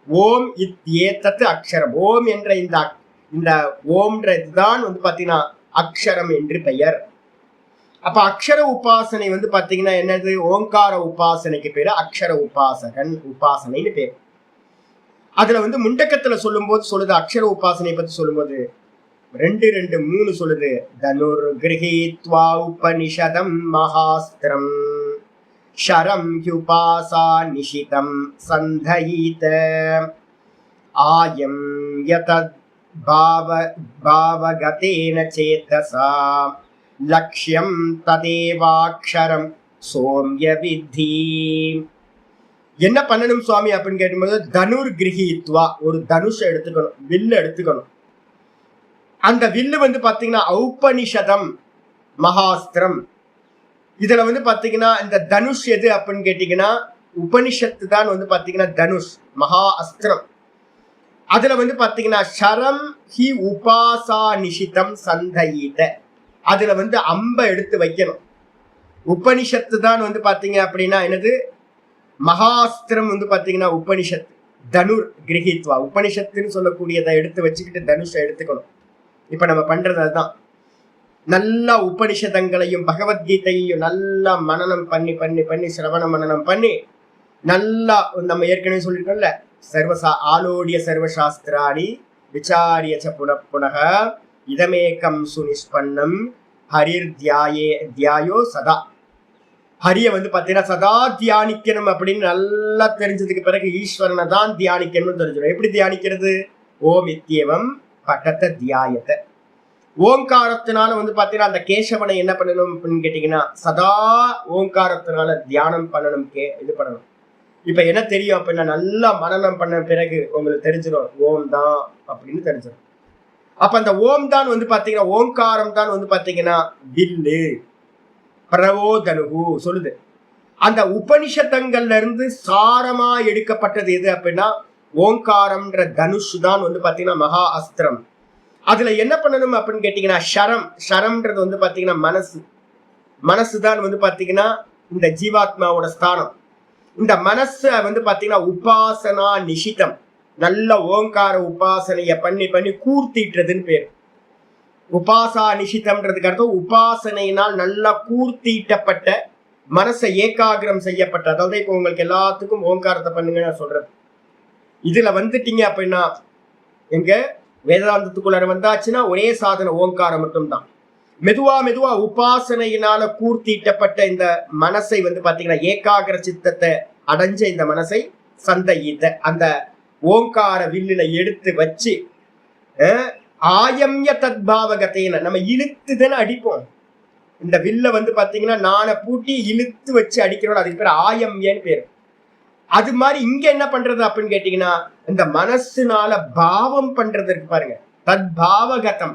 ஓம் இத்யேதத் அக்ஷரம். ஓம் என்ற இந்த ஓம்ன்றதுதான் வந்து பாத்தீங்கன்னா அக்ஷரம் என்று பெயர். அப்ப அக்ஷர உபாசனை வந்து பாத்தீங்கன்னா என்னது? ஓங்கார உபாசனைக்கு பேரு அக்ஷர உபாசனைன்னு பேர். அதுல வந்து முண்டக்கத்துல சொல்லும் போது சொல்லுது, அக்ஷர உபாசனை பத்தி சொல்லும் போது 2-2-3 சொல்லுது, தனுர் கிரஹீத்வா உபனிஷதம் மகாஸ்திரம் ஷரம் ஹ்யுபாசா நிஷிதம் சந்தயீத ஆயம் யதத் பாவகதேன சேதசா லக்ஷ்யம் ததேவாக்ஷரம் சோம்ய வித்தி. என்ன பண்ணணும் சுவாமி அப்படின்னு கேட்டும்போது, தனுர் கிரஹீத்வா, ஒரு தனுஷ எடுத்துக்கணும், வில்லு எடுத்துக்கணும். அந்த வில்லு வந்து பாத்தீங்கன்னா ஔபனிஷதம் மகாஸ்திரம். இதுல வந்து பாத்தீங்கன்னா இந்த தனுஷ் எது அப்படின்னு கேட்டீங்கன்னா உபனிஷத்து தான் வந்து பாத்தீங்கன்னா தனுஷ் மகா அஸ்திரம். அதுல வந்து பாத்தீங்கன்னா ஷரம் ஹி உபாசா நிஷிதம் சந்தயீத. அதுல வந்து அம்ப எடுத்து வைக்கணும். உபனிஷத்து தான் வந்து பாத்தீங்க அப்படின்னா என்னது? மகாஸ்திரம் வந்து பாத்தீங்கன்னா உபனிஷத்து. தனுர் கிரஹித்வா, உபனிஷத்துன்னு சொல்லக்கூடியதை எடுத்து வச்சுக்கிட்டு தனுஷ எடுத்துக்கணும். இப்ப நம்ம பண்றது அதுதான். நல்லா உபனிஷதங்களையும் பகவத்கீதையையும் நல்லா மனனம் பண்ணி சிரவண மனனம் பண்ணி நல்லா, நம்ம ஏற்கனவே சொல்லிருக்கோம்ல, ஆலோடிய சர்வசாஸ்திராணி விசாரிய புனః இதமேக்கம் சுனிஷ்பன்னம் ஹரிர் தியாயோ சதா. ஹரிய வந்து பாத்தீங்கன்னா சதா தியானிக்கணும் அப்படின்னு நல்லா தெரிஞ்சதுக்கு பிறகு ஈஸ்வரனை தான் தியானிக்கணும்னு தெரிஞ்சிடும். எப்படி தியானிக்கிறது? ஓம் இத்யேவம் பட்டத்தை தியாயத்தை. ஓங்காரத்தினால வந்து பாத்தீங்கன்னா அந்த கேசவனை என்ன பண்ணணும் அப்படின்னு கேட்டீங்கன்னா சதா ஓங்காரத்தினால தியானம் பண்ணணும், இது பண்ணணும். இப்ப என்ன தெரியும் அப்படின்னா, நல்லா மனனம் பண்ண பிறகு உங்களுக்கு தெரிஞ்சிடும் ஓம் தான் அப்படின்னு தெரிஞ்சிடும். அப்ப அந்த ஓம் தான் வந்து பாத்தீங்கன்னா, ஓங்காரம் தான் வந்து பாத்தீங்கன்னா வில்லு பிரவோதனுகு சொல்லுது. அந்த உபனிஷத்தங்கள்ல இருந்து சாரமா எடுக்கப்பட்டது எது அப்படின்னா ஓங்காரம்ன்ற தனுஷ் தான் வந்து பாத்தீங்கன்னா மகா அஸ்திரம். அதுல என்ன பண்ணணும் அப்படின்னு கேட்டீங்கன்னா ஷரம்ன்றது வந்து பாத்தீங்கன்னா மனசு தான் வந்து பாத்தீங்கன்னா இந்த ஜீவாத்மாவோட ஸ்தானம். இந்த மனச வந்து பாத்தீங்கன்னா உபாசனா நிஷிதம், நல்ல ஓங்கார உபாசனைய பண்ணி கூர்த்திட்டுறதுன்னு பேரு. உபாசா நிஷிதம்ன்றதுக்கு அர்த்தம் உபாசனையினால் நல்லா கூர்த்தீட்டப்பட்ட, மனசை ஏகாகிரம் செய்யப்பட்ட. அதாவது இப்போ உங்களுக்கு எல்லாத்துக்கும் ஓங்காரத்தை பண்ணுங்க நான் சொல்றது. இதுல வந்துட்டீங்க அப்படின்னா எங்க வேதாந்தத்துக்குள்ள வந்தாச்சுன்னா ஒரே சாதனை ஓங்காரம் மட்டும்தான். மெதுவா உபாசனையினால கூர்த்தீட்டப்பட்ட இந்த மனசை வந்து பாத்தீங்கன்னா ஏகாகிர சித்தத்தை அடைஞ்ச இந்த மனசை சந்தயித்த அந்த ஓங்கார வில்லுல எடுத்து வச்சு ஆயம்ய தத்பாவகத்தையின நம்ம இழுத்துதானே அடிப்போம். இந்த வில்ல வந்து பாத்தீங்கன்னா நானை பூட்டி இழுத்து வச்சு அடிக்கிறோம், அதுக்கு பேர் ஆயம்யன்னு பேரு. அது மாதிரி இங்க என்ன பண்றது அப்படின்னு கேட்டீங்கன்னா, இந்த மனசுனால பாவம் பண்றது இருக்கு பாருங்க, தத்பாவகதம்.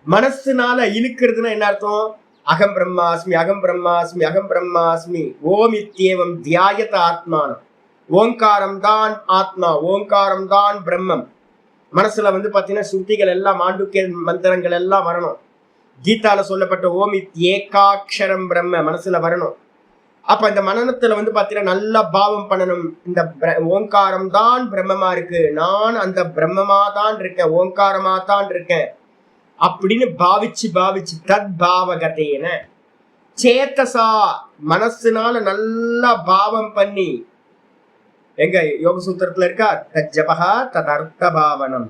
மனசுனால இழுக்கிறதுனா என்ன அர்த்தம்? அகம் பிரம்மாஸ்மி அகம் பிரம்மாஸ்மி அகம் பிரம்மாஸ்மி ஓம் இத்யேவம் தியாயத ஆத்மானம். ஓங்காரம் தான் ஆத்மா, ஓங்காரம் தான் பிரம்மம். மனசுல வந்து பாத்தீங்கன்னா சுத்திகள் எல்லாம் மாண்டூக்கிய மந்திரங்கள் எல்லாம் வரணும். கீதால சொல்லப்பட்ட ஓம் ஏகாட்சரம் பிரம்ம மனசுல வரணும். அப்ப இந்த மனநத்துல வந்து பாத்தீங்கன்னா நல்லா பாவம் பண்ணணும். இந்த ஓங்காரம் தான் பிரம்மமா இருக்கு, நான் அந்த பிரம்மமா தான் இருக்கேன், ஓங்காரமா தான் இருக்கேன் அப்படின்னு பாவிச்சு பாவிச்சு தத் பாவகத்தேன சேத்தசா மனசுனால நல்லா பாவம் பண்ணி, எங்க யோக சூத்திரத்துல இருக்கா தஜ்ஜபகா தத் அர்த்த பாவனம்.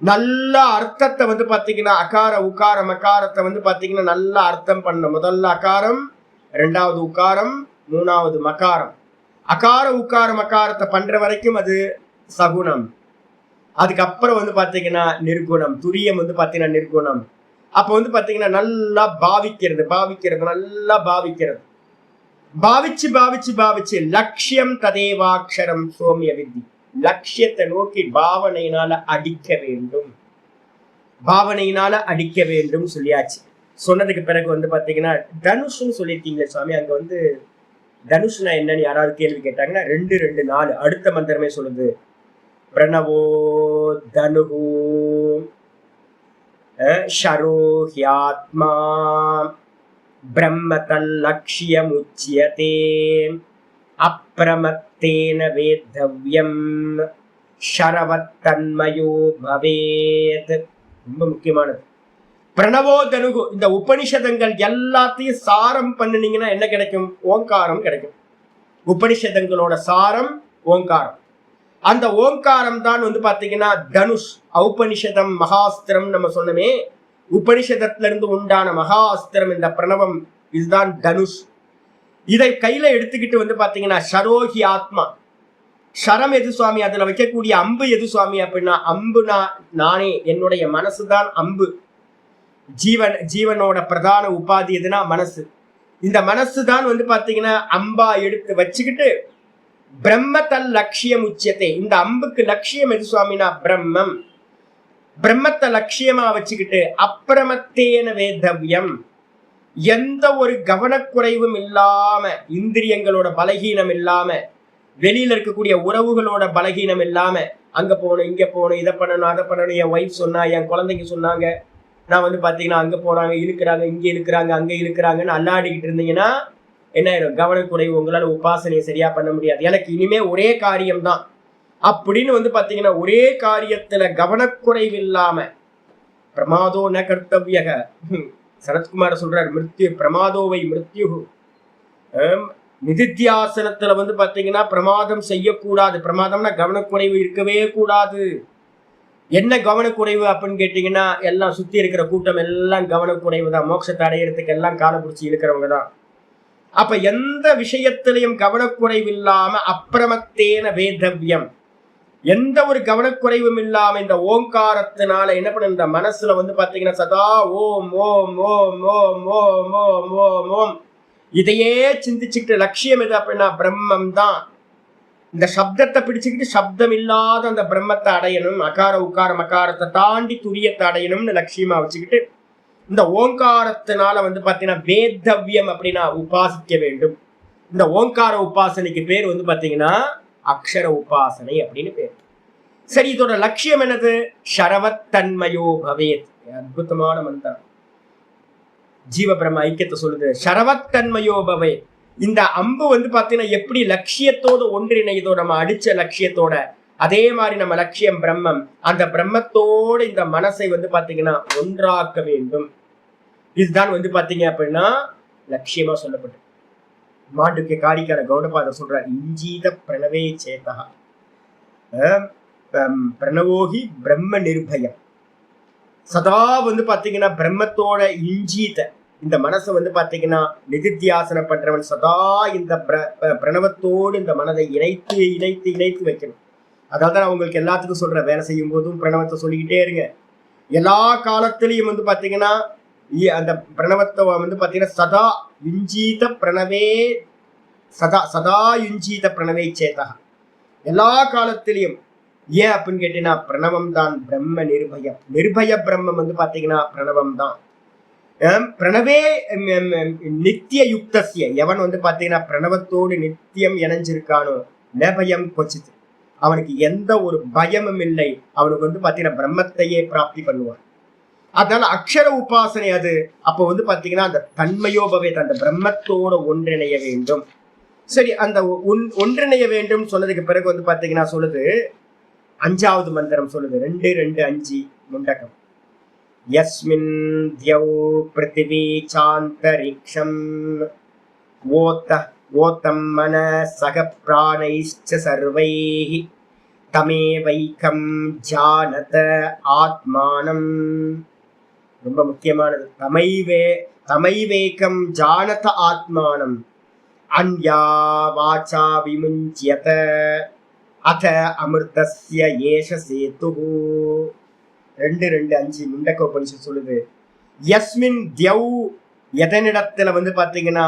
நல்ல அர்த்தத்தை வந்து பாத்தீங்கன்னா அகார உகார மகாரத்தை வந்து பாத்தீங்கன்னா நல்லா அர்த்தம் பண்ண. முதல்ல அகாரம், ரெண்டாவது உக்காரம், மூணாவது மகாரம். அகார உக்கார மகாரத்தை பண்ற வரைக்கும் அது சகுணம். அதுக்கப்புறம் வந்து பாத்தீங்கன்னா நிர்குணம். துரியம் வந்து பாத்தீங்கன்னா நிர்குணம். அப்ப வந்து பாத்தீங்கன்னா நல்லா பாவிக்கிறது பாவிக்கிறது நல்லா பாவிக்கிறது. பாவிச்சு பாவிச்சு பாவிச்சு லட்சியம் ததேவாட்சரம் சோமிய வித்தி. லட்சியத்தை நோக்கி பாவனையினால அடிக்க வேண்டும், பாவனையினால அடிக்க வேண்டும் சொல்லியாச்சு. சொன்னதுக்கு பிறகு வந்து பாத்தீங்கன்னா தனுஷ்னு சொல்லியிருக்கீங்களே சுவாமி, அங்க வந்து தனுஷ்னா என்னன்னு யாராவது கேள்வி கேட்டாங்கன்னா 2-2-4 அடுத்த மந்திரமே சொல்லுது. பிரணவோ தனுஹு ஷரோஹ்யாத்மா பிரம்மதல்லக்ஷ்யமுச்யதே அப்ரமத்தேன வேத்தவ்யம் ஷரவத்தன்மயோ பவேத். ரொம்ப முக்கியமானது. பிரணவோ தனுகு. இந்த உபனிஷதங்கள் எல்லாத்தையும் சாரம் பண்ணினீங்கன்னா என்ன கிடைக்கும்? ஓங்காரம் கிடைக்கும். உபனிஷதங்களோட சாரம் ஓங்காரம். அந்த ஓங்காரம் தான் வந்து பாத்தீங்கன்னா தனுஷ். ஔபனிஷதம் மகாஸ்திரம் நம்ம சொன்னமே, உபனிஷதத்துல இருந்து உண்டான மகாஸ்திரம் இந்த பிரணவம், இதுதான் தனுஷ். இதை கையில எடுத்துக்கிட்டு வந்து பாத்தீங்கன்னா ஷரோஹி ஆத்மா. ஷரம் எது சுவாமி? அதுல வைக்கக்கூடிய அம்பு எது சுவாமி அப்படின்னா, அம்புனா நானே, என்னுடைய மனசுதான் அம்பு. ஜீவனோட பிரதான உபாதி எதுனா மனசு. இந்த மனசு தான் வந்து பாத்தீங்கன்னா அம்பா எடுத்து வச்சுக்கிட்டு பிரம்மத்தல் லட்சியம் உச்சியத்தை. இந்த அம்புக்கு லட்சியம் எது சுவாமினா பிரம்மம். பிரம்மத்தை லட்சியமா வச்சுக்கிட்டு அப்பிரமத்தேன வேதவ்யம், எந்த ஒரு கவனக்குறைவும் இல்லாம, இந்திரியங்களோட பலகீனம் இல்லாம, வெளியில இருக்கக்கூடிய உறவுகளோட பலகீனம் இல்லாம, அங்க போகணும் இங்க போகணும் இதை பண்ணணும் அதை பண்ணணும், என் ஒய்ஃப் சொன்னா, என் குழந்தைங்க சொன்னாங்க, நான் வந்து பாத்தீங்கன்னா அங்க போறாங்க இழுக்கிறாங்க இங்க இழுக்கிறாங்க அங்க இழுக்கிறாங்கன்னு அல்லாடிக்கிட்டு இருந்தீங்கன்னா என்ன ஆயிடும்? கவனக்குறைவு. உங்களால உபாசனையை சரியா பண்ண முடியாது. எனக்கு இனிமே ஒரே காரியம்தான் அப்படின்னு வந்து பாத்தீங்கன்னா ஒரே காரியத்துல கவனக்குறைவு இல்லாம, பிரமாதோ ந கர்த்தவ்யக. சரத்குமார் சொல்றார், மிருத்யு பிரமாதோவை மிருத்யு. நிதித்தியாசனத்துல வந்து பாத்தீங்கன்னா பிரமாதம் செய்யக்கூடாது. பிரமாதம்னா கவனக்குறைவு இருக்கவே கூடாது. என்ன கவனக்குறைவு அப்படின்னு கேட்டீங்கன்னா, எல்லாம் சுத்தி இருக்கிற கூட்டம் எல்லாம் கவனக்குறைவு தான். மோட்சத்தை அடையிறதுக்கு எல்லாம் காலை பிடிச்சி இருக்கிறவங்க தான். அப்ப எந்த விஷயத்திலையும் கவனக்குறைவு இல்லாம அப்பிரமத்தேன வேதவ்யம், எந்த ஒரு கவனக்குறைவும் இல்லாம இந்த ஓங்காரத்தினால என்ன பண்ண, இந்த மனசுல வந்து பாத்தீங்கன்னா சதா ஓம் ஓம் ஓம் ஓம் ஓம் ஓம் ஓம் ஓம் இதையே சிந்திச்சுக்கிட்டு, லட்சியம் எது அப்படின்னா பிரம்மம் தான். இந்த சப்தத்தை பிடிச்சுக்கிட்டு சப்தம் இல்லாத அந்த பிரம்மத்தை அடையணும். அகார உக்கார மகாரத்தை தாண்டி துரியத்தை அடையணும்னு லட்சியமா வச்சுக்கிட்டு இந்த ஓங்காரத்தினால வந்து பாத்தீங்கன்னா வேதவ்யம் அப்படின்னா உபாசிக்க வேண்டும். இந்த ஓங்கார உபாசனைக்கு பேர் வந்து பாத்தீங்கன்னா அக்ஷர உபாசனை அப்படின்னு பேர். சரி, இதோட லட்சியம் என்னது? ஷரவத்தன்மயோ பவேத். அற்புதமான மந்திரம். ஜீவ பிரம்ம ஐக்கியத்தை சொல்லுது. ஷரவத்தன்மயோ பவேத். இந்த அம்பு வந்து பாத்தீங்கன்னா எப்படி லட்சியத்தோடு ஒன்றிணையதோ, நம்ம அடிச்ச லட்சியத்தோட, அதே மாதிரி நம்ம லட்சியம் பிரம்மம். அந்த பிரம்மத்தோடு இந்த மனசை வந்து பாத்தீங்கன்னா ஒன்றாக்க வேண்டும். இதுதான் வந்து பாத்தீங்க அப்படின்னா லட்சியமா சொல்லப்பட்டு. மாண்டுக்கிய காரிக்கான கௌடபாதர் சொல்றார், இஞ்சீத பிரணவே சேதா பிரணவோகி பிரம்ம நிர்பயம். சதா வந்து பாத்தீங்கன்னா பிரம்மத்தோட இஞ்சீத இந்த மனசை வந்து பாத்தீங்கன்னா நிதித்தியாசனம் பண்றவன் சதா இந்த பிரணவத்தோடு இந்த மனதை இணைத்து இணைத்து இணைத்து வைக்கணும். அதாவது நான் உங்களுக்கு எல்லாத்துக்கும் சொல்றேன், வேலை செய்யும் போதும் பிரணவத்தை சொல்லிக்கிட்டே இருங்க. எல்லா காலத்திலையும் வந்து பாத்தீங்கன்னா அந்த பிரணவத்தை வந்து பாத்தீங்கன்னா சதா யுஞ்சீத பிரணவே சதா சதா யுஞ்சீத பிரணவே சேதா. எல்லா காலத்திலையும். ஏன் அப்படின்னு கேட்டீங்கன்னா பிரணவம் தான் பிரம்ம நிர்பயம். நிர்பய பிரம்மம் வந்து பாத்தீங்கன்னா பிரணவம் தான். பிரணவே நித்திய யுக்தசிய, எவன் வந்து பாத்தீங்கன்னா பிரணவத்தோடு நித்தியம் இணைஞ்சிருக்கானோ நபயம் கொச்சித்து, அவனுக்கு எந்த ஒரு பயமும் இல்லை. அவனுக்கு வந்து பாத்தீங்கன்னா பிரம்மத்தையே பிராப்தி பண்ணுவான். அதனால அக்ஷர உபாசனை அது. அப்போ வந்து பாத்தீங்கன்னா அந்த தன்மையோபவே அந்த பிரம்மத்தோட ஒன்றிணைய வேண்டும். சரி, அந்த ஒன்றிணைய வேண்டும் சொன்னதுக்கு பிறகு வந்து பாத்தீங்கன்னா சொல்லுது, 5வது மந்திரம் சொல்லுது, 2-2-5 முண்டகம். யஸ்மின் த்யௌ பிருத்திவி சாந்தரிக்ஷம் ஓதம் மன சக பிராணைச்ச சர்வைஹி தமேவைகம் ஜானத ஆத்மானம். ரொம்ப முக்கியமானது. தமைவேகம் ஜானத ஆத்மானம் அன்யா வாசா விமுஞ்சியத அத அமிர்தஸ்ய ஏஷ சேதுஹு. 2-2-5 முண்டக்க உபனிஷத் சொல்லுது, யஸ்மின் த்யௌ, எதனிடத்துல வந்து பாத்தீங்கன்னா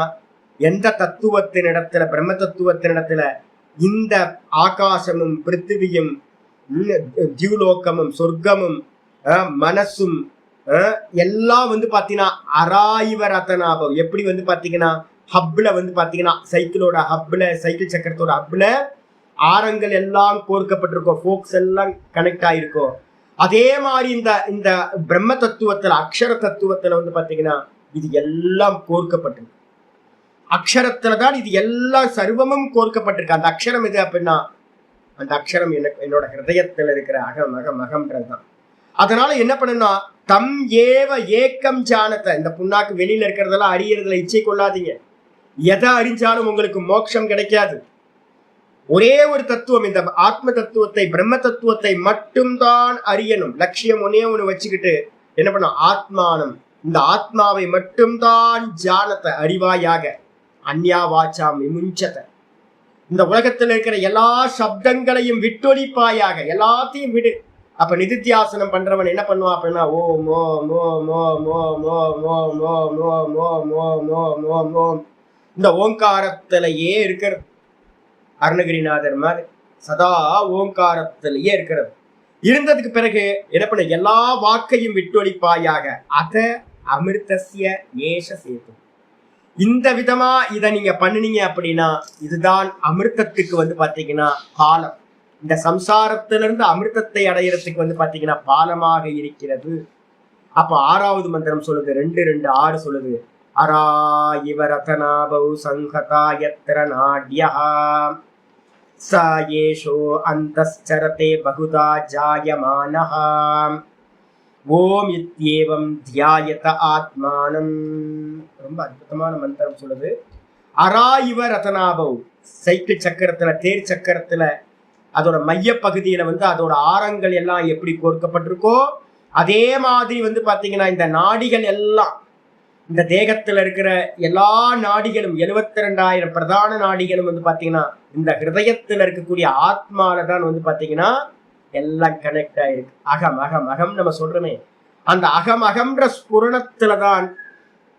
எந்த தத்துவத்தினிடத்துல, பிரம்ம தத்துவத்தினிடத்துல இந்த ஆகாசமும் பிருத்திவியும் தியுலோகமும் சொர்க்கமும் மனசும் எல்லாம் வந்து பாத்தீங்கன்னா அராய்வ ரத்தனாபம். எப்படி வந்து பாத்தீங்கன்னா ஹப்ல வந்து பாத்தீங்கன்னா சைக்கிளோட ஹப்ல, சைக்கிள் சக்கரத்தோட ஹப்ல ஆரங்கள் எல்லாம் கோர்க்கப்பட்டிருக்கோம், ஃபோக்ஸ் எல்லாம் கனெக்ட் ஆயிருக்கும். அதே மாதிரி இந்த பிரம்ம தத்துவத்துல, அக்ஷர தத்துவத்துல வந்து பாத்தீங்கன்னா இது எல்லாம் கோர்க்கப்பட்டிருக்கு. அக்ஷரத்துலதான் இது எல்லாம் சர்வமும் கோர்க்கப்பட்டிருக்கு. அந்த அக்ஷரம் எது அப்படின்னா, அந்த அக்ஷரம் என்னோட ஹிருதயத்துல இருக்கிற அகம் அகம் அகம்ன்றதுதான். அதனால என்ன பண்ணுன்னா, தம் ஏவ ஏக்கம் ஜானத்தை, இந்த புண்ணாக்கு வெளியில இருக்கிறதெல்லாம் அறியறதுல இச்சை கொள்ளாதீங்க. எதை அறிஞ்சாலும் உங்களுக்கு மோட்சம் கிடைக்காது. ஒரே ஒரு தத்துவம், இந்த ஆத்ம தத்துவத்தை, பிரம்ம தத்துவத்தை மட்டும்தான் அறியணும். லட்சியம் ஒண்ணு வச்சுக்கிட்டு என்ன பண்ணும், ஆத்மானம், இந்த ஆத்மாவை மட்டும்தான் ஜானத்தை அறிவாயாக, அந்யா வாச்சாம் விமுஞ்சத, இந்த உலகத்தில் இருக்கிற எல்லா சப்தங்களையும் விட்டொழிப்பாயாக, எல்லாத்தையும் விடு. அப்ப நிதித்தியாசனம் பண்றவன் என்ன பண்ணுவான் அப்படின்னா, ஓ மோ மோ மோ மோ மோ மோ மோ மோ மோ மோ மோ மோ மோ, இந்த ஓங்காரத்திலேயே இருக்கிறது. அருணகிரிநாதர் மாதிரி சதா ஓங்காரத்திலேயே இருக்கிறது. இருந்ததுக்கு பிறகு என்ன பண்ண, எல்லா வாக்கையும் விட்டொழிப்பாயாக, அத அமிர்தஸ்ய ஏஷ சேது. இந்த விதமா இதை நீங்க பண்ணினீங்க அப்படின்னா இதுதான் அமிர்தத்துக்கு வந்து பாத்தீங்கன்னா பாலம். இந்த சம்சாரத்திலிருந்து அமிர்தத்தை அடையிறதுக்கு வந்து பாத்தீங்கன்னா பாலமாக இருக்கிறது. அப்ப 6வது மந்திரம் சொல்லுது, 2-2-6 சொல்லுது, அரா இவ ரதனாபௌ சங்கதா யத்ர நாட்யஹ ச ஏஷோ அந்தஸ்சரதே பகுதா ஜாயமானஹ ஓம் இத்யேவம் தியாயத ஆத்மானம். ரொம்ப அற்புதமான மந்திரம் சொல்லுது. அரா இவ ரதனாபவ், சைக்கிள் சக்கரத்துல, தேர் சக்கரத்துல அதோட மைய பகுதியில வந்து அதோட ஆரங்கள் எல்லாம் எப்படி கோர்க்கப்பட்டிருக்கோ அதே மாதிரி வந்து பாத்தீங்கன்னா இந்த நாடிகள் எல்லாம், இந்த தேகத்துல இருக்கிற எல்லா நாடிகளும் 72,000 பிரதான நாடிகளும் வந்து பாத்தீங்கன்னா இந்த ஹிருதயத்துல இருக்கக்கூடிய ஆத்மால தான் வந்து பாத்தீங்கன்னா எல்லாம் கனெக்ட் ஆயிருக்கு. அகம் அகம் அகம் நம்ம சொல்றோமே, அந்த அகம் அகம்ன்ற ஸ்புரணத்துலதான்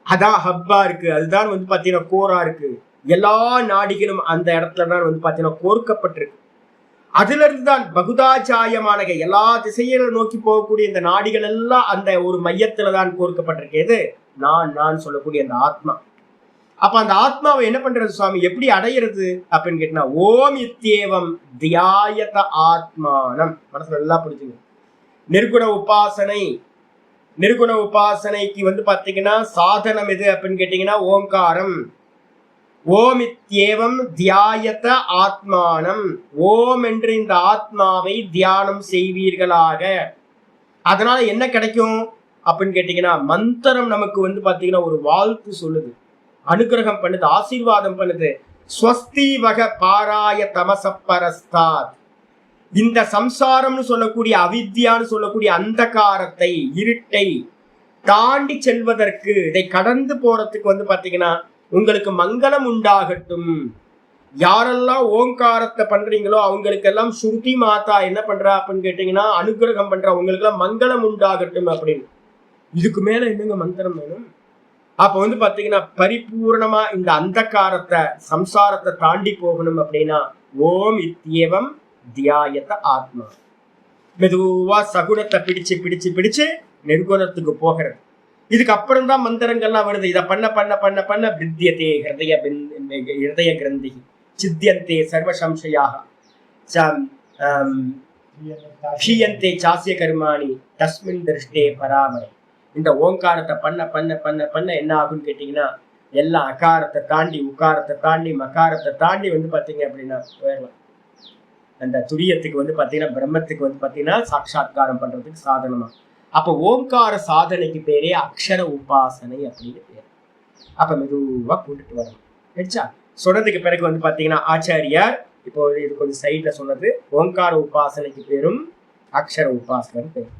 அதான் ஹப்பா இருக்கு. அதுதான் வந்து பாத்தீங்கன்னா கோரா இருக்கு. எல்லா நாடிகளும் அந்த இடத்துலதான் வந்து பாத்தீங்கன்னா கோர்க்கப்பட்டிருக்கு. அதுல இருந்துதான் பகுதாச்சாயமான எல்லா திசையில நோக்கி போகக்கூடிய இந்த நாடிகள் எல்லாம் அந்த ஒரு மையத்துலதான் கோர்க்கப்பட்டிருக்கிறது. நான் சொல்லக்கூடிய அந்த ஆத்மா. அப்ப அந்த ஆத்மாவை என்ன பண்றது சுவாமி, எப்படி அடையிறது அப்படின்னு கேட்டா, ஓம் இத்யேவம் தியாயத ஆத்மானம். மனசுல எல்லாம் புரிஞ்சுங்க. நிர்குண உபாசனைக்கு வந்து பாத்தீங்கன்னா சாதனம் எது அப்படின்னு கேட்டீங்கன்னா ஓங்காரம். ஓம் இத்யேவம் தியாயத ஆத்மானம், ஓம் என்று இந்த ஆத்மாவை தியானம் செய்வீர்களாக. அதனால என்ன கிடைக்கும் அப்படின்னு கேட்டீங்கன்னா, மந்திரம் நமக்கு வந்து பாத்தீங்கன்னா ஒரு வாழ்த்து சொல்லுது, அனுகிரகம் பண்ணுது, ஆசீர்வாதம் பண்ணுது. ஸ்வஸ்தி வக பாராய தமசப்பரஸ்தாத். இந்த சம்சாரம்னு சொல்லக்கூடிய அவித்யான்னு சொல்லக்கூடிய அந்தகாரத்தை, இருட்டை தாண்டி செல்வதற்கு, இதை கடந்து போறதுக்கு வந்து பாத்தீங்கன்னா உங்களுக்கு மங்களம் உண்டாகட்டும். யாரெல்லாம் ஓங்காரத்தை பண்றீங்களோ அவங்களுக்கெல்லாம் ஸ்ருதி மாதா என்ன பண்றா அப்படின்னு கேட்டீங்கன்னா அனுகிரகம் பண்றா, உங்களுக்கு எல்லாம் மங்களம் உண்டாகட்டும் அப்படின்னு. இதுக்கு மேல என்னங்க மந்திரம் வேணும்? அப்ப வந்து பாத்தீங்கன்னா பரிபூர்ணமா இந்த அந்தகாரத்தை, சம்சாரத்தை தாண்டி போகணும் அப்படின்னா ஓம் இத்யேவம் தியாயத ஆத்மா. மெதுவா சகுனத்தை பிடிச்சு பிடிச்சு பிடிச்சு நிர்குணத்துக்கு போகிறது. இதுக்கு அப்புறம் தான் மந்திரங்கள்லாம் வருது. இதை பண்ண பண்ண பண்ண பண்ண வித்தியதே ஹிருதய கிரந்தி சித்தியந்தே சர்வ சம்சயாக க்ஷீயந்தே சாஸ்ய கர்மாணி தஸ்மின் திருஷ்டே பராமரை. இந்த ஓங்காரத்தை பண்ண பண்ண பண்ண பண்ண என்ன ஆகும்னு கேட்டீங்கன்னா எல்லாம் அகாரத்தை தாண்டி உக்காரத்தை தாண்டி மகாரத்தை தாண்டி வந்து பாத்தீங்க அப்படின்னா போயிடலாம். அந்த துரியத்துக்கு வந்து பாத்தீங்கன்னா பிரம்மத்துக்கு வந்து பாத்தீங்கன்னா சாட்சாத்காரம் பண்றதுக்கு சாதனமா. அப்ப ஓங்கார சாதனைக்கு பேரே அக்ஷர உபாசனை அப்படின்னு பேர். அப்ப மெதுவா கூட்டிட்டு வரணும். சரிச்சா? சொன்னதுக்கு பிறகு வந்து பாத்தீங்கன்னா ஆச்சாரியார் இப்போ இது கொஞ்சம் சைட்ல சொன்னது ஓங்கார உபாசனைக்கு பேரும் அக்ஷர உபாசனை பேர்.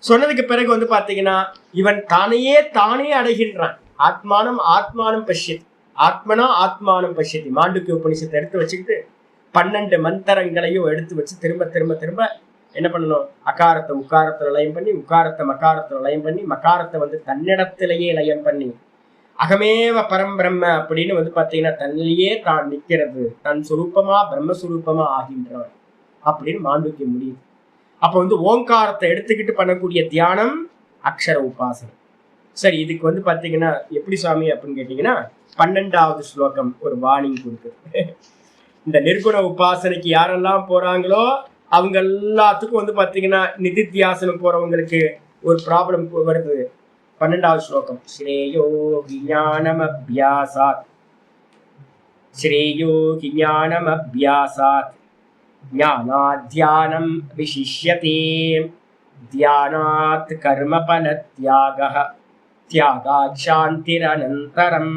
சொன்னதுக்கு பிறகு வந்து பாத்தீங்கன்னா இவன் தானே அடைகின்றான். ஆத்மானம் பஷ்யதி, ஆத்மனா ஆத்மானம் பஷ்யதி. மாண்டூக்கிய உபனிஷத்தை எடுத்து வச்சுக்கிட்டு 12 மந்திரங்களையும் எடுத்து வச்சு திரும்ப திரும்ப திரும்ப என்ன பண்ணணும், அகாரத்தை உக்காரத்துல லயம் பண்ணி, உக்காரத்தை மகாரத்துல லயம் பண்ணி, மகாரத்தை வந்து தன்னிடத்திலேயே லயம் பண்ணி, அகமேவ பரம் பிரம்ம அப்படின்னு வந்து பாத்தீங்கன்னா தன்னிலேயே தான் நிக்கிறது, தன் சுரூபமா பிரம்மஸ்வரூபமா ஆகின்றான் அப்படின்னு மாண்டூக்கிய முடியுது. அப்ப வந்து ஓங்காரத்தை எடுத்துக்கிட்டு பண்ணக்கூடிய தியானம் அக்ஷர உபாசனை. சரி, இதுக்கு வந்து பாத்தீங்கன்னா எப்படி சுவாமி அப்படின்னு கேட்டீங்கன்னா 12வது ஸ்லோகம் ஒரு வார்னிங் கொடுக்குது. இந்த நிர்குண உபாசனைக்கு யாரெல்லாம் போறாங்களோ அவங்க எல்லாத்துக்கும் வந்து பாத்தீங்கன்னா நிதித்தியாசனம் போறவங்களுக்கு ஒரு ப்ராப்ளம் வருது. 12வது ஸ்லோகம் ஸ்ரேயோ ஞானம் அபியாசாத், ஸ்ரேயோ ஞானம் அபியாசாத் ஞானாத்யானம் விசிஷ்யதே தியானாத் கர்மபல தியாகः தியாகாத் சாந்திரனந்தரம்.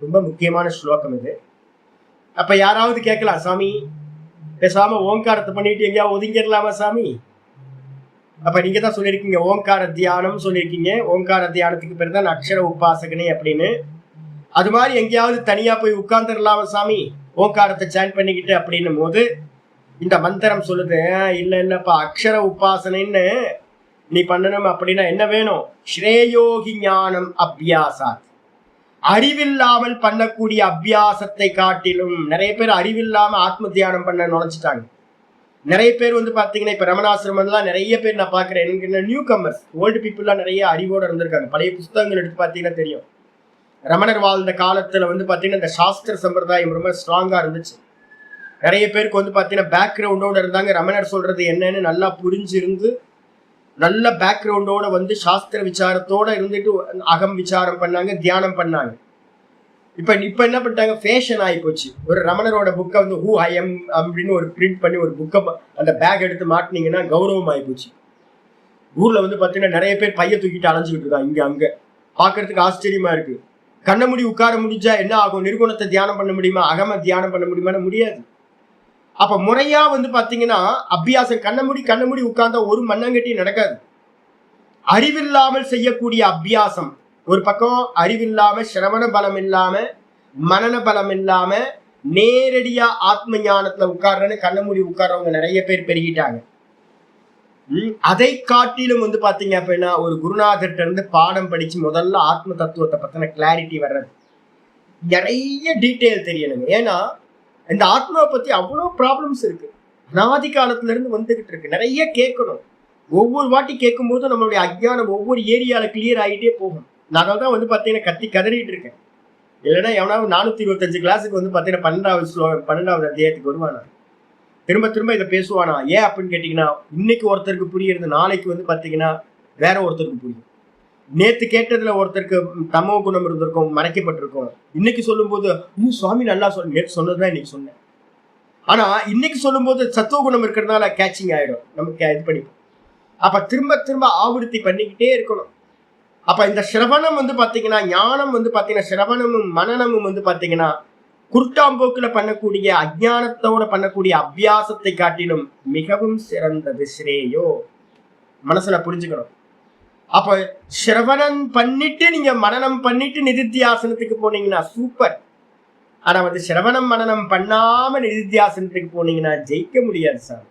ரொம்ப முக்கியமான ஸ்லோகம் இது. அப்ப யாராவது கேட்கலாம், சாமி பேசாம ஓங்காரத்தை பண்ணிட்டு எங்கேயா ஒதுங்கிடலாமா சாமி? அப்ப நீங்க தான் சொல்லியிருக்கீங்க ஓங்கார தியானம் சொல்லியிருக்கீங்க, ஓங்கார தியானத்துக்கு பேர் தான் அக்ஷர உபாசகனே அப்படின்னு. அது மாதிரி எங்கேயாவது தனியா போய் உட்கார்ந்துடலாமா சாமி ஓங்காரத்தை சாண்ட் பண்ணிக்கிட்டு அப்படின்னும் போது இந்த மந்திரம் சொல்லுது, இல்லப்பா அக்ஷர உபாசனைன்னு நீ பண்ணணும் அப்படின்னா என்ன வேணும்? ஸ்ரேயோகி ஞானம் அபியாசாத், அறிவில்லாமல் பண்ணக்கூடிய அபியாசத்தை காட்டிலும். நிறைய பேர் அறிவில்லாம ஆத்ம தியானம் பண்ண நுழைச்சிட்டாங்க. நிறைய பேர் வந்து பாத்தீங்கன்னா இப்ப ரமணாசிரமம்லாம் நிறைய பேர் நான் பாக்குறேன், எனக்கு நியூ கம்மர்ஸ், ஓல்டு பீப்புள்லாம் நிறைய அறிவோட இருந்திருக்காங்க. பழைய புஸ்தகங்கள் எடுத்து பாத்தீங்கன்னா தெரியும், ரமணர் வாழ்ந்த காலத்துல வந்து பாத்தீங்கன்னா இந்த சாஸ்திர சம்பிரதாயம் ரொம்ப ஸ்ட்ராங்கா இருந்துச்சு. நிறைய பேருக்கு வந்து பாத்தீங்கன்னா பேக்ரவுண்டோட இருந்தாங்க. ரமணர் சொல்றது என்னன்னு நல்லா புரிஞ்சிருந்து நல்ல பேக்ரவுண்டோட வந்து சாஸ்திர விசாரத்தோட இருந்துட்டு அகம் விசாரம் பண்ணாங்க, தியானம் பண்ணாங்க. இப்ப என்ன பண்ணிட்டாங்க, ஃபேஷன் ஆகி போச்சு. ஒரு ரமணரோட புக்கை வந்து ஹூ ஐ எம் அப்படின்னு ஒரு பிரிண்ட் பண்ணி ஒரு புக்கை அந்த பேக் எடுத்து மாட்டினீங்கன்னா கௌரவம் ஆகி போச்சு. ஊர்ல வந்து பாத்தீங்கன்னா நிறைய பேர் பைய தூக்கிட்டு அலைஞ்சுக்கிட்டு இருக்காங்க இங்க அங்க. பாக்குறதுக்கு ஆச்சரியமா இருக்கு. கண்ண மூடி உட்கார முடிஞ்சா என்ன ஆகும்? நிர்குணத்தை தியானம் பண்ண முடியுமா? அகம தியானம் பண்ண முடியுமான்னு முடியாது. அப்ப முறையா வந்து பாத்தீங்கன்னா அபியாசம் கண்ண மூடி உட்கார்ந்தா ஒரு மண்ணங்கட்டி நடக்காது. அறிவில்லாமல் செய்யக்கூடிய அபியாசம் ஒரு பக்கம், அறிவில்லாம சிரவண பலம் இல்லாம மனன பலம் இல்லாம நேரடியா ஆத்ம ஞானத்துல உட்கார்றன்னு கண்ண மூடி உட்கார்றவங்க நிறைய பேர் பெருகிட்டாங்க. அதை காட்டிலும் வந்து பாத்தீங்க அப்படின்னா ஒரு குருநாதர்கிட்ட இருந்து பாடம் படிச்சு முதல்ல ஆத்ம தத்துவத்தை பத்தின கிளாரிட்டி வர்றது, நிறைய டீட்டெயில் தெரியணுங்க. ஏன்னா இந்த ஆத்மாவை பத்தி அவ்வளவு ப்ராப்ளம்ஸ் இருக்கு, அநாதி காலத்துல இருந்து வந்துகிட்டு இருக்கு. நிறைய கேட்கணும். ஒவ்வொரு வாட்டி கேட்கும் போதும் நம்மளுடைய அஜ்ஞானம் ஒவ்வொரு ஏரியால கிளியர் ஆகிட்டே போகும். நான் தான் வந்து பாத்தீங்கன்னா கத்தி கதறிட்டு இருக்கேன். இல்லைன்னா எவனாவது 425 கிளாஸுக்கு வந்து பாத்தீங்கன்னா 12வது அத்தியாயத்துக்கு வருவானா, திரும்ப திரும்ப இதை பேசுவானா? ஏன் அப்படின்னு கேட்டீங்கன்னா இன்னைக்கு ஒருத்தருக்கு புரியுறது நாளைக்கு வந்து பாத்தீங்கன்னா வேற ஒருத்தருக்கு புரியும். நேத்து கேட்டதுல ஒருத்தருக்கு தமோ குணம் இருந்திருக்கும், மறைக்கப்பட்டிருக்கும். இன்னைக்கு சொல்லும் போது இன்னும் சுவாமி நல்லா நேற்று சொன்னதுதான் இன்னைக்கு சொன்னேன். ஆனா இன்னைக்கு சொல்லும் போது சத்துவ குணம் இருக்கிறதுனால கேட்சிங் ஆயிடும், நமக்கு இது பண்ணிப்போம். அப்ப திரும்ப திரும்ப ஆவருத்தி பண்ணிக்கிட்டே இருக்கணும். அப்ப இந்த சிரவணம் வந்து பாத்தீங்கன்னா ஞானம் வந்து பாத்தீங்கன்னா சிரவணமும் மனனமும் வந்து பாத்தீங்கன்னா குருட்டாம்போக்குல பண்ணக்கூடிய அஜ்ஞானத்தோட பண்ணக்கூடிய அபியாசத்தை காட்டிலும் மிகவும் சிறந்தது. ஸ்ரேயோ மனசுல புரிஞ்சுக்கணும். அப்ப சிரவணம் பண்ணிட்டு நீங்க மனனம் பண்ணிட்டு நிதித்தியாசனத்துக்கு போனீங்கன்னா சூப்பர். ஆனா வந்து சிரவணம் மனனம் பண்ணாம நிதித்தியாசனத்துக்கு போனீங்கன்னா ஜெயிக்க முடியாது சார்.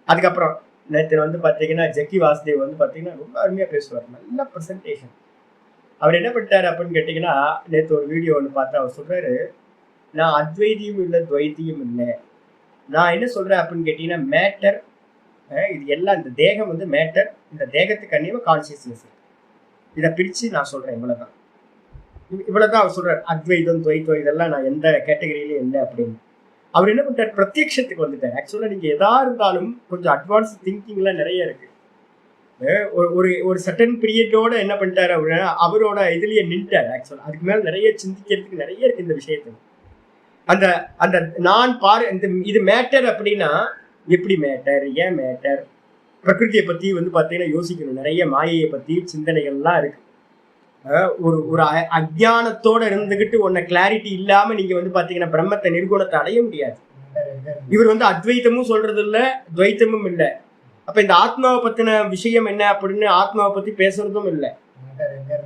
அதுக்கப்புறம் நேற்று வந்து பாத்தீங்கன்னா ஜக்கி வாசுதேவ் வந்து பாத்தீங்கன்னா ரொம்ப அருமையா பேசுவார், நல்ல ப்ரெசன்டேஷன். அவர் என்ன பண்ணிட்டாரு அப்படின்னு கேட்டீங்கன்னா, நேற்று ஒரு வீடியோ ஒன்று பார்த்தா அவர் சொல்றாரு, நான் அத்வைதியும் இல்லை துவைத்தியும் இல்லை, நான் என்ன சொல்றேன் அப்படின்னு கேட்டீங்கன்னா மேட்டர், இது எல்லாம் இந்த தேகம் வந்து மேட்டர், இந்த தேகத்துக்கு அந்நியமா கான்சியஸ்னஸ், இதை பிரிச்சு நான் சொல்றேன், இவ்வளவுதான் அவர் சொல்றாரு. அத்வைதம் துவைத்தம் இதெல்லாம் நான் எந்த கேட்டகரியிலும் இல்லை அப்படின்னு. அவர் என்ன பண்ணிட்டார், பிரத்யக்ஷத்துக்கு வந்துட்டார். ஆக்சுவலா நீங்க எதா இருந்தாலும் கொஞ்சம் அட்வான்ஸ் திங்கிங்லாம் நிறைய இருக்கு. ஒரு ஒரு சர்டன் பீரியடோட என்ன பண்ணிட்டாரு அப்படின்னா அவரோட இதுலயே நின்ட்டார். ஆக்சுவலா அதுக்கு மேல நிறைய சிந்திக்கிறதுக்கு நிறைய இருக்கு இந்த விஷயத்துல. அந்த அந்த நான் பாரு இந்த இது மேட்டர் அப்படின்னா எப்படி மேட்டர், ஏன் மேட்டர், பிரகிருதியை பத்தி வந்து பாத்தீங்கன்னா யோசிக்கணும். நிறைய மாயையை பத்தி சிந்தனைகள்லாம் இருக்கு. ஒரு ஒரு அஜானத்தோட இருந்துகிட்டு உன்னை கிளாரிட்டி இல்லாம நீங்க வந்து பாத்தீங்கன்னா பிரம்மத்தை நிர்குணத்தை அடைய முடியாது. இவர் வந்து அத்வைத்தமும் சொல்றது இல்ல, துவைத்தமும் இல்லை. அப்ப இந்த ஆத்மாவை பத்தின விஷயம் என்ன அப்படின்னு ஆத்மாவை பத்தி பேசுறதும் இல்லை.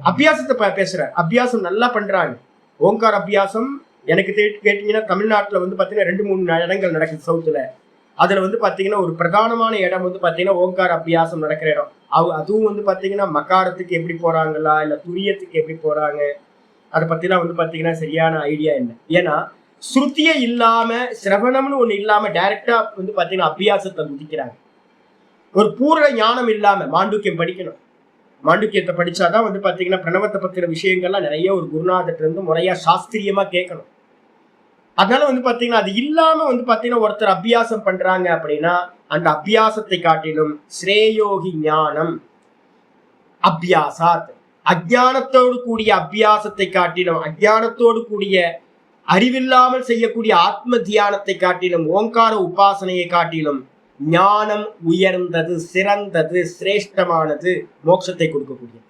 அபியாசத்தை பேசுற அபியாசம் நல்லா பண்றாங்க. ஓங்கார அபியாசம் எனக்கு கேட்டீங்கன்னா தமிழ்நாட்டுல வந்து பாத்தீங்கன்னா 2-3 இடங்கள் நடக்குது சவுத்துல. அதுல வந்து பாத்தீங்கன்னா ஒரு பிரதானமான இடம் வந்து பாத்தீங்கன்னா ஓங்கார அபியாசம் நடக்கிற இடம். அதுவும் வந்து பாத்தீங்கன்னா மகாரத்துக்கு எப்படி போறாங்களா இல்ல துரியத்துக்கு எப்படி போறாங்க அதை பத்திலாம் வந்து பாத்தீங்கன்னா சரியான ஐடியா இல்லை. ஏன்னா ஸ்ருதியே இல்லாம சிரவணம்னு ஒண்ணு இல்லாம டைரக்டா வந்து பாத்தீங்கன்னா அபியாசத்தை குதிக்கிறாங்க. ஒரு பூர்ண ஞானம் இல்லாம மாண்டூக்கியம் படிக்கணும். மாண்டூக்கியத்தை படிச்சாதான் வந்து பாத்தீங்கன்னா பிரணவத்தை பத்தின விஷயங்கள்லாம் நிறைய ஒரு குருநாதர்கிட்ட இருந்து முறையா சாஸ்திரியமா கேட்கணும். அதனால வந்து பாத்தீங்கன்னா அது இல்லாம வந்து பாத்தீங்கன்னா ஒருத்தர் அபியாசம் பண்றாங்க அப்படின்னா அந்த அபியாசத்தை காட்டிலும் ஸ்ரேயோகி ஞானம் அபியாசாத், அஜானத்தோடு கூடிய அபியாசத்தை காட்டிலும், அஜானத்தோடு கூடிய அறிவில்லாமல் செய்யக்கூடிய ஆத்ம தியானத்தை காட்டிலும், ஓங்கார உபாசனையை காட்டிலும் ஞானம் உயர்ந்தது, சிறந்தது, சிரேஷ்டமானது, மோட்சத்தை கொடுக்கக்கூடியது.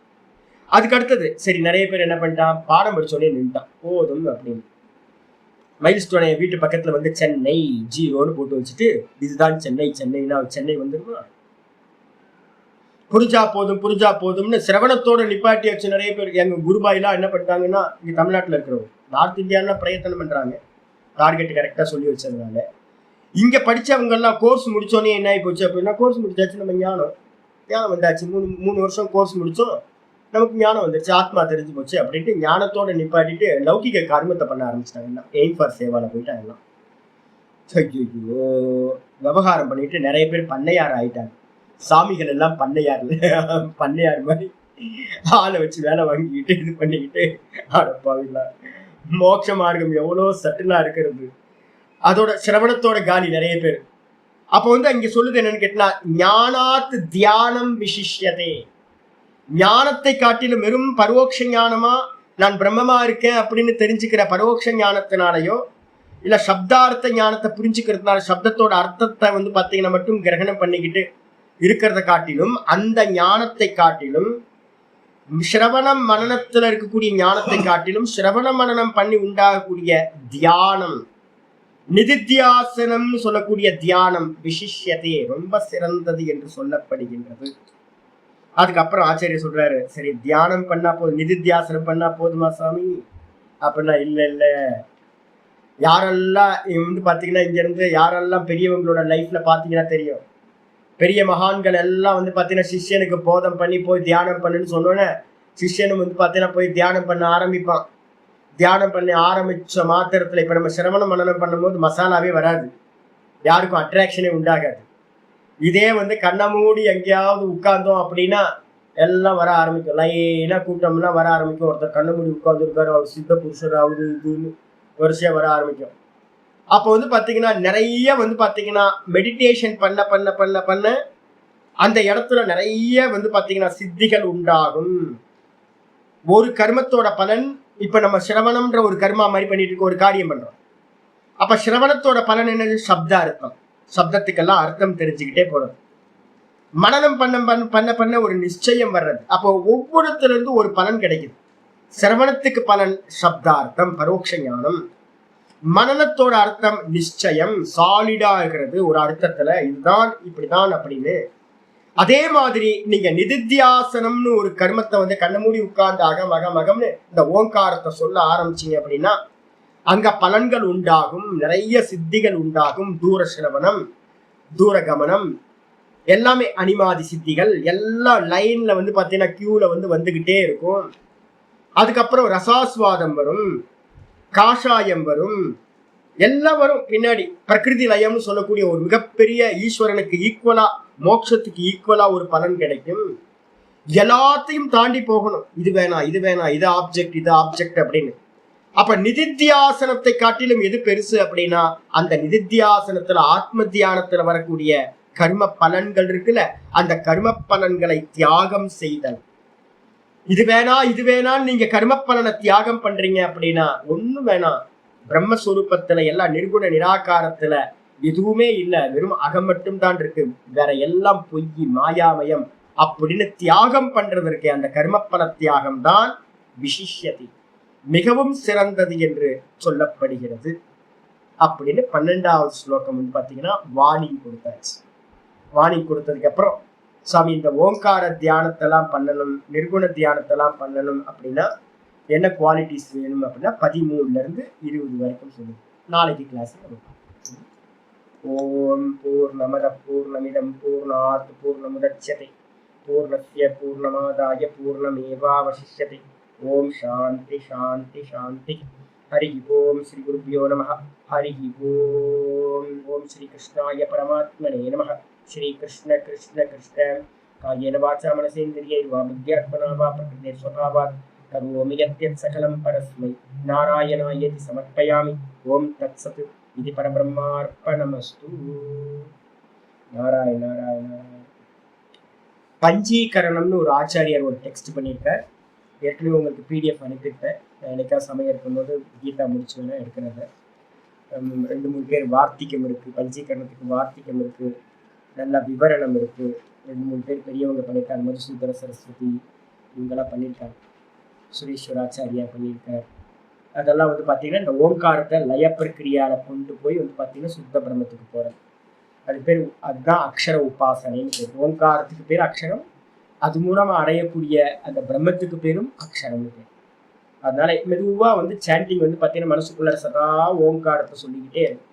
அதுக்கு அடுத்தது சரி நிறைய பேர் என்ன பண்ணிட்டான், பாடம் படிச்சோடனே நின்ட்டான் போதும் அப்படின்னு. மைல்ஸ்டோனை வீட்டு பக்கத்துல வந்து சென்னை 0ன்னு போட்டு வச்சுட்டு இதுதான் சென்னை, சென்னைன்னா சென்னை வந்துருமா? புரிஞ்சா போதும்னு சிரவணத்தோட நிப்பாட்டி வச்சு நிறைய பேர். எங்க குருபாயெல்லாம் என்ன பண்ணிட்டாங்கன்னா இங்க தமிழ்நாட்டுல இருக்கிறவங்க நார்த் இந்தியான்னா பிரயத்தனம் பண்றாங்க டார்கெட் கரெக்டா சொல்லி வச்சதுனால. இங்க படிச்சவங்க எல்லாம் கோர்ஸ் முடிச்சோன்னே என்ன ஆகி போச்சு அப்படின்னா, கோர்ஸ் முடிச்சாச்சு நம்ம ஞானம் வந்தாச்சு, 3 வருஷம் கோர்ஸ் முடிச்சோம், நமக்கு ஞானம் வந்துருச்சு, ஆத்மா தெரிஞ்சு போச்சு அப்படின்ட்டு ஞானத்தோட நிப்பாட்டிட்டு லௌகிக கர்மத்தை பண்ண ஆரம்பிச்சிட்டாங்க. எய்ம் ஃபார் சேவால போயிட்டாங்க எல்லாம். ஐயோ விவகாரம் பண்ணிட்டு நிறைய பேர் பண்ணையார் ஆயிட்டாங்க. சாமிகள் எல்லாம் பண்ணையார் மாதிரி ஆளை வச்சு வேலை வாங்கிக்கிட்டு இது பண்ணிக்கிட்டு அடப்பாவிங்களா. மோட்ச மார்க்கம் எவ்வளோ சட்டிலா இருக்கிறது, அதோட சிரவணத்தோட காலி நிறைய பேர். அப்போ வந்து அங்க சொல்லுது என்னன்னு கேட்டா, ஞானாத் தியானம் விசிஷ்யதே. ஞானத்தை காட்டிலும் வெறும் பரோட்ச ஞானமா நான் பிரம்மமா இருக்கேன் அப்படின்னு தெரிஞ்சுக்கிற பரோட்ச ஞானத்தினாலையோ இல்ல சப்தார்த்த ஞானத்தை புரிஞ்சுக்கிறதுனால சப்தத்தோட அர்த்தத்தை வந்து பாத்தீங்கன்னா மட்டும் கிரகணம் பண்ணிக்கிட்டு இருக்கிறத காட்டிலும், அந்த ஞானத்தை காட்டிலும், சிரவணம் மனனத்துல இருக்கக்கூடிய ஞானத்தை காட்டிலும் சிரவண மனனம் பண்ணி உண்டாகக்கூடிய தியானம், நிதித்தியாசனம்னு சொல்லக்கூடிய தியானம் விசிஷ்யதே ரொம்ப சிறந்தது என்று சொல்லப்படுகின்றது. அதுக்கப்புறம் ஆச்சாரியர் சொல்றாரு, சரி தியானம் பண்ணா போதும், நிதித்தியாசனம் பண்ணா போதுமா சாமி அப்படின்னா இல்ல, யாரெல்லாம் வந்து பாத்தீங்கன்னா இங்க இருந்து யாரெல்லாம் பெரியவங்களோட லைஃப்ல பாத்தீங்கன்னா தெரியும், பெரிய மகான்கள் எல்லாம் வந்து பாத்தீங்கன்னா சிஷ்யனுக்கு போதம் பண்ணி போய் தியானம் பண்ணுன்னு சொன்னோன்னே சிஷ்யனும் வந்து பாத்தீங்கன்னா போய் தியானம் பண்ண ஆரம்பிப்பான். தியானம் பண்ணி ஆரம்பிச்ச மாத்திரத்துல இப்ப நம்ம சிரவண மனனம் பண்ணும்போது மசாலாவே வராது, யாருக்கும் அட்ராக்ஷனே உண்டாகாது. இதே வந்து கண்ணை மூடி எங்கேயாவது உட்கார்ந்தோம் அப்படின்னா எல்லாம் வர ஆரம்பிக்கும், லைனா கூட்டம்லாம் வர ஆரம்பிக்கும். ஒருத்தர் கண்ணை மூடி உட்கார்ந்துருக்காரு, அவர் சித்த புருஷர் ஆகுது இதுன்னு வரிசையா வர ஆரம்பிக்கும். அப்போ வந்து பாத்தீங்கன்னா நிறைய வந்து பாத்தீங்கன்னா மெடிடேஷன் பண்ண பண்ண பண்ண பண்ண அந்த இடத்துல நிறைய வந்து பாத்தீங்கன்னா சித்திகள் உண்டாகும். ஒரு கர்மத்தோட பலன், இப்ப நம்ம சிரவணம்ன்ற ஒரு கர்மா மாதிரி பண்ணிட்டு இருக்க ஒரு காரியம் பண்றோம். அப்ப சிரவணத்தோட பலன் என்னது, சப்த அர்த்தம், சப்தத்துக்கெல்லாம் அர்த்தம் தெரிஞ்சுக்கிட்டே போறது. மனனம் பண்ண பண்ண பண்ண ஒரு நிச்சயம் வர்றது. அப்போ ஒவ்வொருத்துல இருந்து ஒரு பலன் கிடைக்குது. சிரவணத்துக்கு பலன் சப்தார்த்தம் பரோட்ச ஞானம், மனநத்தோட அர்த்தம் நிச்சயம் சாலிடா இருக்கிறது ஒரு அர்த்தத்துல, இதுதான் இப்படிதான் அப்படின்னு. அதே மாதிரி நீங்க நிதித்தியாசனம்னு ஒரு கர்மத்தை வந்து கண்ண மூடி உட்கார்ந்து அகமகம்னு இந்த ஓங்காரத்தை சொல்ல ஆரம்பிச்சீங்க அப்படின்னா அங்க பலன்கள் உண்டாகும், நிறைய சித்திகள் உண்டாகும். தூர சிரவணம், தூர கமனம், எல்லாமே அனிமாதி சித்திகள் எல்லாம் லைன்ல வந்து பாத்தீங்கன்னா கியூல வந்து வந்துகிட்டே இருக்கும். அதுக்கப்புறம் ரசாஸ்வாதம் வரும், காஷாயம் வரும், எல்லாம் வரும் பின்னாடி. பிரகிருதி லயம்னு சொல்லக்கூடிய ஒரு மிகப்பெரிய ஈஸ்வரனுக்கு ஈக்குவலா, மோட்சத்துக்கு ஈக்குவலா ஒரு பலன் கிடைக்கும். எல்லாத்தையும் தாண்டி போகணும், இது வேணாம் இது வேணாம், இது ஆப்ஜெக்ட் இது ஆப்ஜெக்ட் அப்படின்னு. அப்ப நிதித்தியாசனத்தை காட்டிலும் எது பெருசு அப்படின்னா, அந்த நிதித்தியாசனத்துல ஆத்ம தியானத்துல வரக்கூடிய கர்ம பலன்கள் இருக்குல்ல, அந்த கர்ம பலன்களை தியாகம் செய்தல். இது வேணான்னு நீங்க கர்ம பலனை தியாகம் பண்றீங்க அப்படின்னா ஒண்ணும் வேணாம். பிரம்மஸ்வரூபத்துல எல்லாம் நிர்குண நிராகாரத்துல எதுவுமே இல்ல, வெறும் அகம் மட்டும் தான் இருக்கு, வேற எல்லாம் பொய் மாயாமயம் அப்படின்னு தியாகம் பண்றதற்கு அந்த கர்ம பல தியாகம் தான் விசிஷ்யதி, மிகவும் சிறந்தது என்று சொல்லப்படுகிறது அப்படின்னு 12வது ஸ்லோகம் வந்து பாத்தீங்கன்னா வார்னிங் கொடுத்தாச்சு. வார்னிங் கொடுத்ததுக்கு அப்புறம் சாமி இந்த ஓங்கார தியானத்தெல்லாம் பண்ணணும், நிர்குண தியானத்தெல்லாம் பண்ணணும் அப்படின்னா என்ன குவாலிட்டிஸ் வேணும் அப்படின்னா 13ல இருந்து 20 வரைக்கும் சொல்லுங்க. நாளைக்கு கிளாஸ். ஓம் பூர்ணமத பூர்ணமிதம் பூர்ணாத் பூர்ணமுதச்யதே பூர்ணஸ்ய பூர்ணமாதாய பூர்ணமேவாவசிஷ்யதே. ஓம் சாந்தி சாந்தி சாந்தி. ஹரி ஓம் ஸ்ரீ குருப்யோ நமஹ. ஹரி ஓம். ஓம் ஸ்ரீ கிருஷ்ணாய பரமாத்மனே நமஹ. ஸ்ரீ கிருஷ்ண கிருஷ்ண கிருஷ்ண காயேன வாசா மனசேந்திரியைர்வா புத்யாத்மனா வா பிரகிருதே ஸ்வபாவாத் கரோமி யத்யத் சகலம் பரஸ்மை நாராயணாயேதி சமர்ப்பயாமி. ஓம் தத்சத் இது பரபிரம்மார்ப்பணமஸ்து. நாராயண நாராயண. பஞ்சீகரணம்னு ஒரு ஆச்சாரியார் ஒரு டெக்ஸ்ட் பண்ணியிருக்கார். ஏற்கனவே உங்களுக்கு பிடிஎஃப் அனுப்பியிருப்பேன். எனக்காக சமயம் இருக்கும்போது கீதா முடிச்சு வேணா எடுக்கிறத. 2-3 பேர் வார்த்திகம் இருக்கு, பஞ்சீகரணத்துக்கு வார்த்திகம் இருக்கு, நல்ல விவரணம் இருக்கு. 2-3 பேர் பெரியவங்க பண்ணியிருக்காங்க. மதுசூதர சரஸ்வதி இவங்கெல்லாம் பண்ணியிருக்காங்க. சுரேஸ்வராச்சாரியா பண்ணியிருக்கார். அதெல்லாம் வந்து பார்த்தீங்கன்னா இந்த ஓங்காரத்தை லய பிரக்கிரியால கொண்டு போய் வந்து பார்த்தீங்கன்னா சுத்த பிரம்மத்துக்கு போகிறது. அது பேர், அதுதான் அக்ஷர உபாசனைன்னு பேர். ஓங்காரத்துக்கு பேர் அக்ஷரம், அது மூலமா அடையக்கூடிய அந்த பிரம்மத்துக்கு பேரும் அக்ஷரம்னு பேர். அதனால மெதுவா வந்து சாண்டிங் வந்து பார்த்தீங்கன்னா மனசுக்குள்ள சதா ஓங்காரத்தை சொல்லிக்கிட்டே இருக்கும்.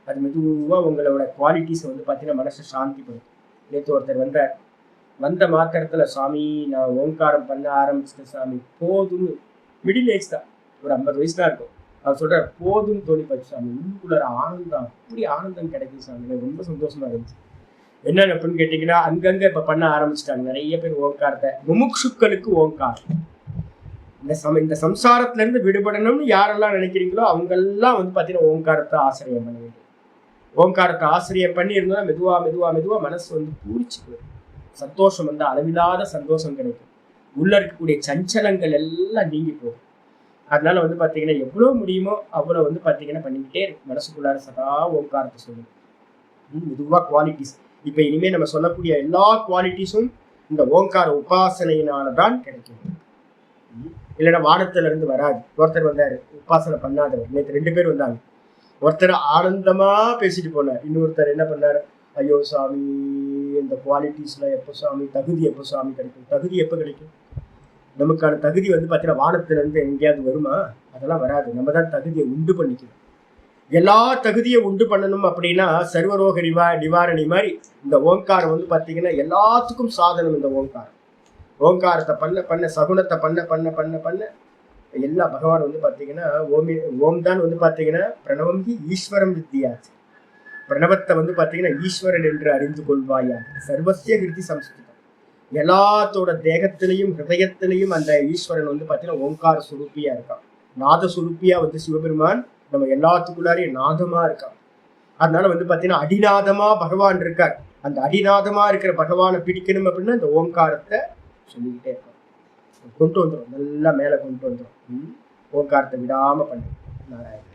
அது மெதுவா உங்களோட குவாலிட்டிஸை வந்து பார்த்தீங்கன்னா மனசை சாந்திப்படும். நேற்று ஒருத்தர் வந்த மாத்திரத்துல சாமி நான் ஓங்காரம் பண்ண ஆரம்பிச்சிட்டேன் சாமி போதும்னு, மிடில் ஏஜ் தான், ஒரு 50 வயசு தான் இருக்கும். அவர் சொல்றாரு போதும்னு தோணி போச்சு சாமி, உள்ளுக்குள்ளார ஆனந்தம், அப்படி ஆனந்தம் கிடைக்கும் சாமி, எனக்கு ரொம்ப சந்தோஷமா இருந்துச்சு. என்னன்னு அப்படின்னு கேட்டீங்கன்னா அங்கங்க இப்ப பண்ண ஆரம்பிச்சிட்டாங்க நிறைய பேர் ஓங்காரத்தை. முமுட்சுக்களுக்கு ஓங்காரம், இந்த சம்சாரத்துல இருந்து விடுபடணும்னு யாரெல்லாம் நினைக்கிறீங்களோ அவங்கெல்லாம் வந்து பாத்தீங்கன்னா ஓங்காரத்தை ஆசிரியம் பண்ண வேண்டும். ஓங்காரத்தை ஆசிரியம் பண்ணி இருந்தா மெதுவா மெதுவா மெதுவா மனசு வந்து பூரிச்சு போயிடும். சந்தோஷம் வந்து அளவில்லாத சந்தோஷம் கிடைக்கும். உள்ள இருக்கக்கூடிய சஞ்சலங்கள் எல்லாம் நீங்கி போகும். அதனால வந்து பாத்தீங்கன்னா எவ்வளவு முடியுமோ அவ்வளவு வந்து பாத்தீங்கன்னா பண்ணிக்கிட்டே இருக்கு. மனசுக்குள்ளார சதா ஓங்காரத்தை சொல்லுங்க. மெதுவா குவாலிட்டிஸ், இப்ப இனிமே நம்ம சொல்லக்கூடிய எல்லா குவாலிட்டிஸும் இந்த ஓங்கார உபாசனையினாலதான் கிடைக்கும். இல்லைன்னா வானத்துல இருந்து வராது. ஒருத்தர் வந்தாரு உபாசனை பண்ணாதவர், நேற்று 2 பேர் வந்தாங்க. ஒருத்தர் ஆனந்தமா பேசிட்டு போனார், இன்னொருத்தர் என்ன பண்ணாரு, ஐயோ சாமி இந்த குவாலிட்டிஸ்ல எப்போ சாமி, தகுதி எப்போ சாமி கிடைக்கும், தகுதி எப்போ கிடைக்கும்? நமக்கான தகுதி வந்து பார்த்தீங்கன்னா வானத்துல இருந்து எங்கேயாவது வருமா? அதெல்லாம் வராது. நம்ம தான் தகுதியை உண்டு பண்ணிக்கணும். எல்லா தகுதியை உண்டு பண்ணணும் அப்படின்னா சர்வரோக நிவாரணி மாதிரி இந்த ஓங்காரம் வந்து பார்த்தீங்கன்னா எல்லாத்துக்கும் சாதனம். இந்த ஓங்காரத்தை பண்ண சகுனத்தை பண்ண எல்லா பகவான் வந்து பார்த்தீங்கன்னா ஓம் தான் வந்து பார்த்தீங்கன்னா பிரணவம் ஈஸ்வரம் வித்தியாச்சு. பிரணவத்தை வந்து பார்த்தீங்கன்னா ஈஸ்வரன் என்று அறிந்து கொள்வாயா, சர்வசிய கிருதி சம்ஸ்கிருதம். எல்லாத்தோட தேகத்திலையும் ஹிருதயத்திலையும் அந்த ஈஸ்வரன் வந்து பார்த்தீங்கன்னா ஓங்கார சுரூப்பியா இருக்கான். நாத சுரூப்பியா வந்து சிவபெருமான் நம்ம எல்லாத்துக்குள்ளாரையும் நாதமா இருக்கான். அதனால வந்து பார்த்தீங்கன்னா அடிநாதமா பகவான் இருக்கார். அந்த அடிநாதமா இருக்கிற பகவானை பிடிக்கணும் அப்படின்னா இந்த ஓங்காரத்தை சொல்லிக்கிட்டே இருக்கோம். கொண்டு வந்துடும், நல்லா மேலே கொண்டு வந்துடும். ஓங்காரத்தை விடாம பண்ணு. நாராயணன்.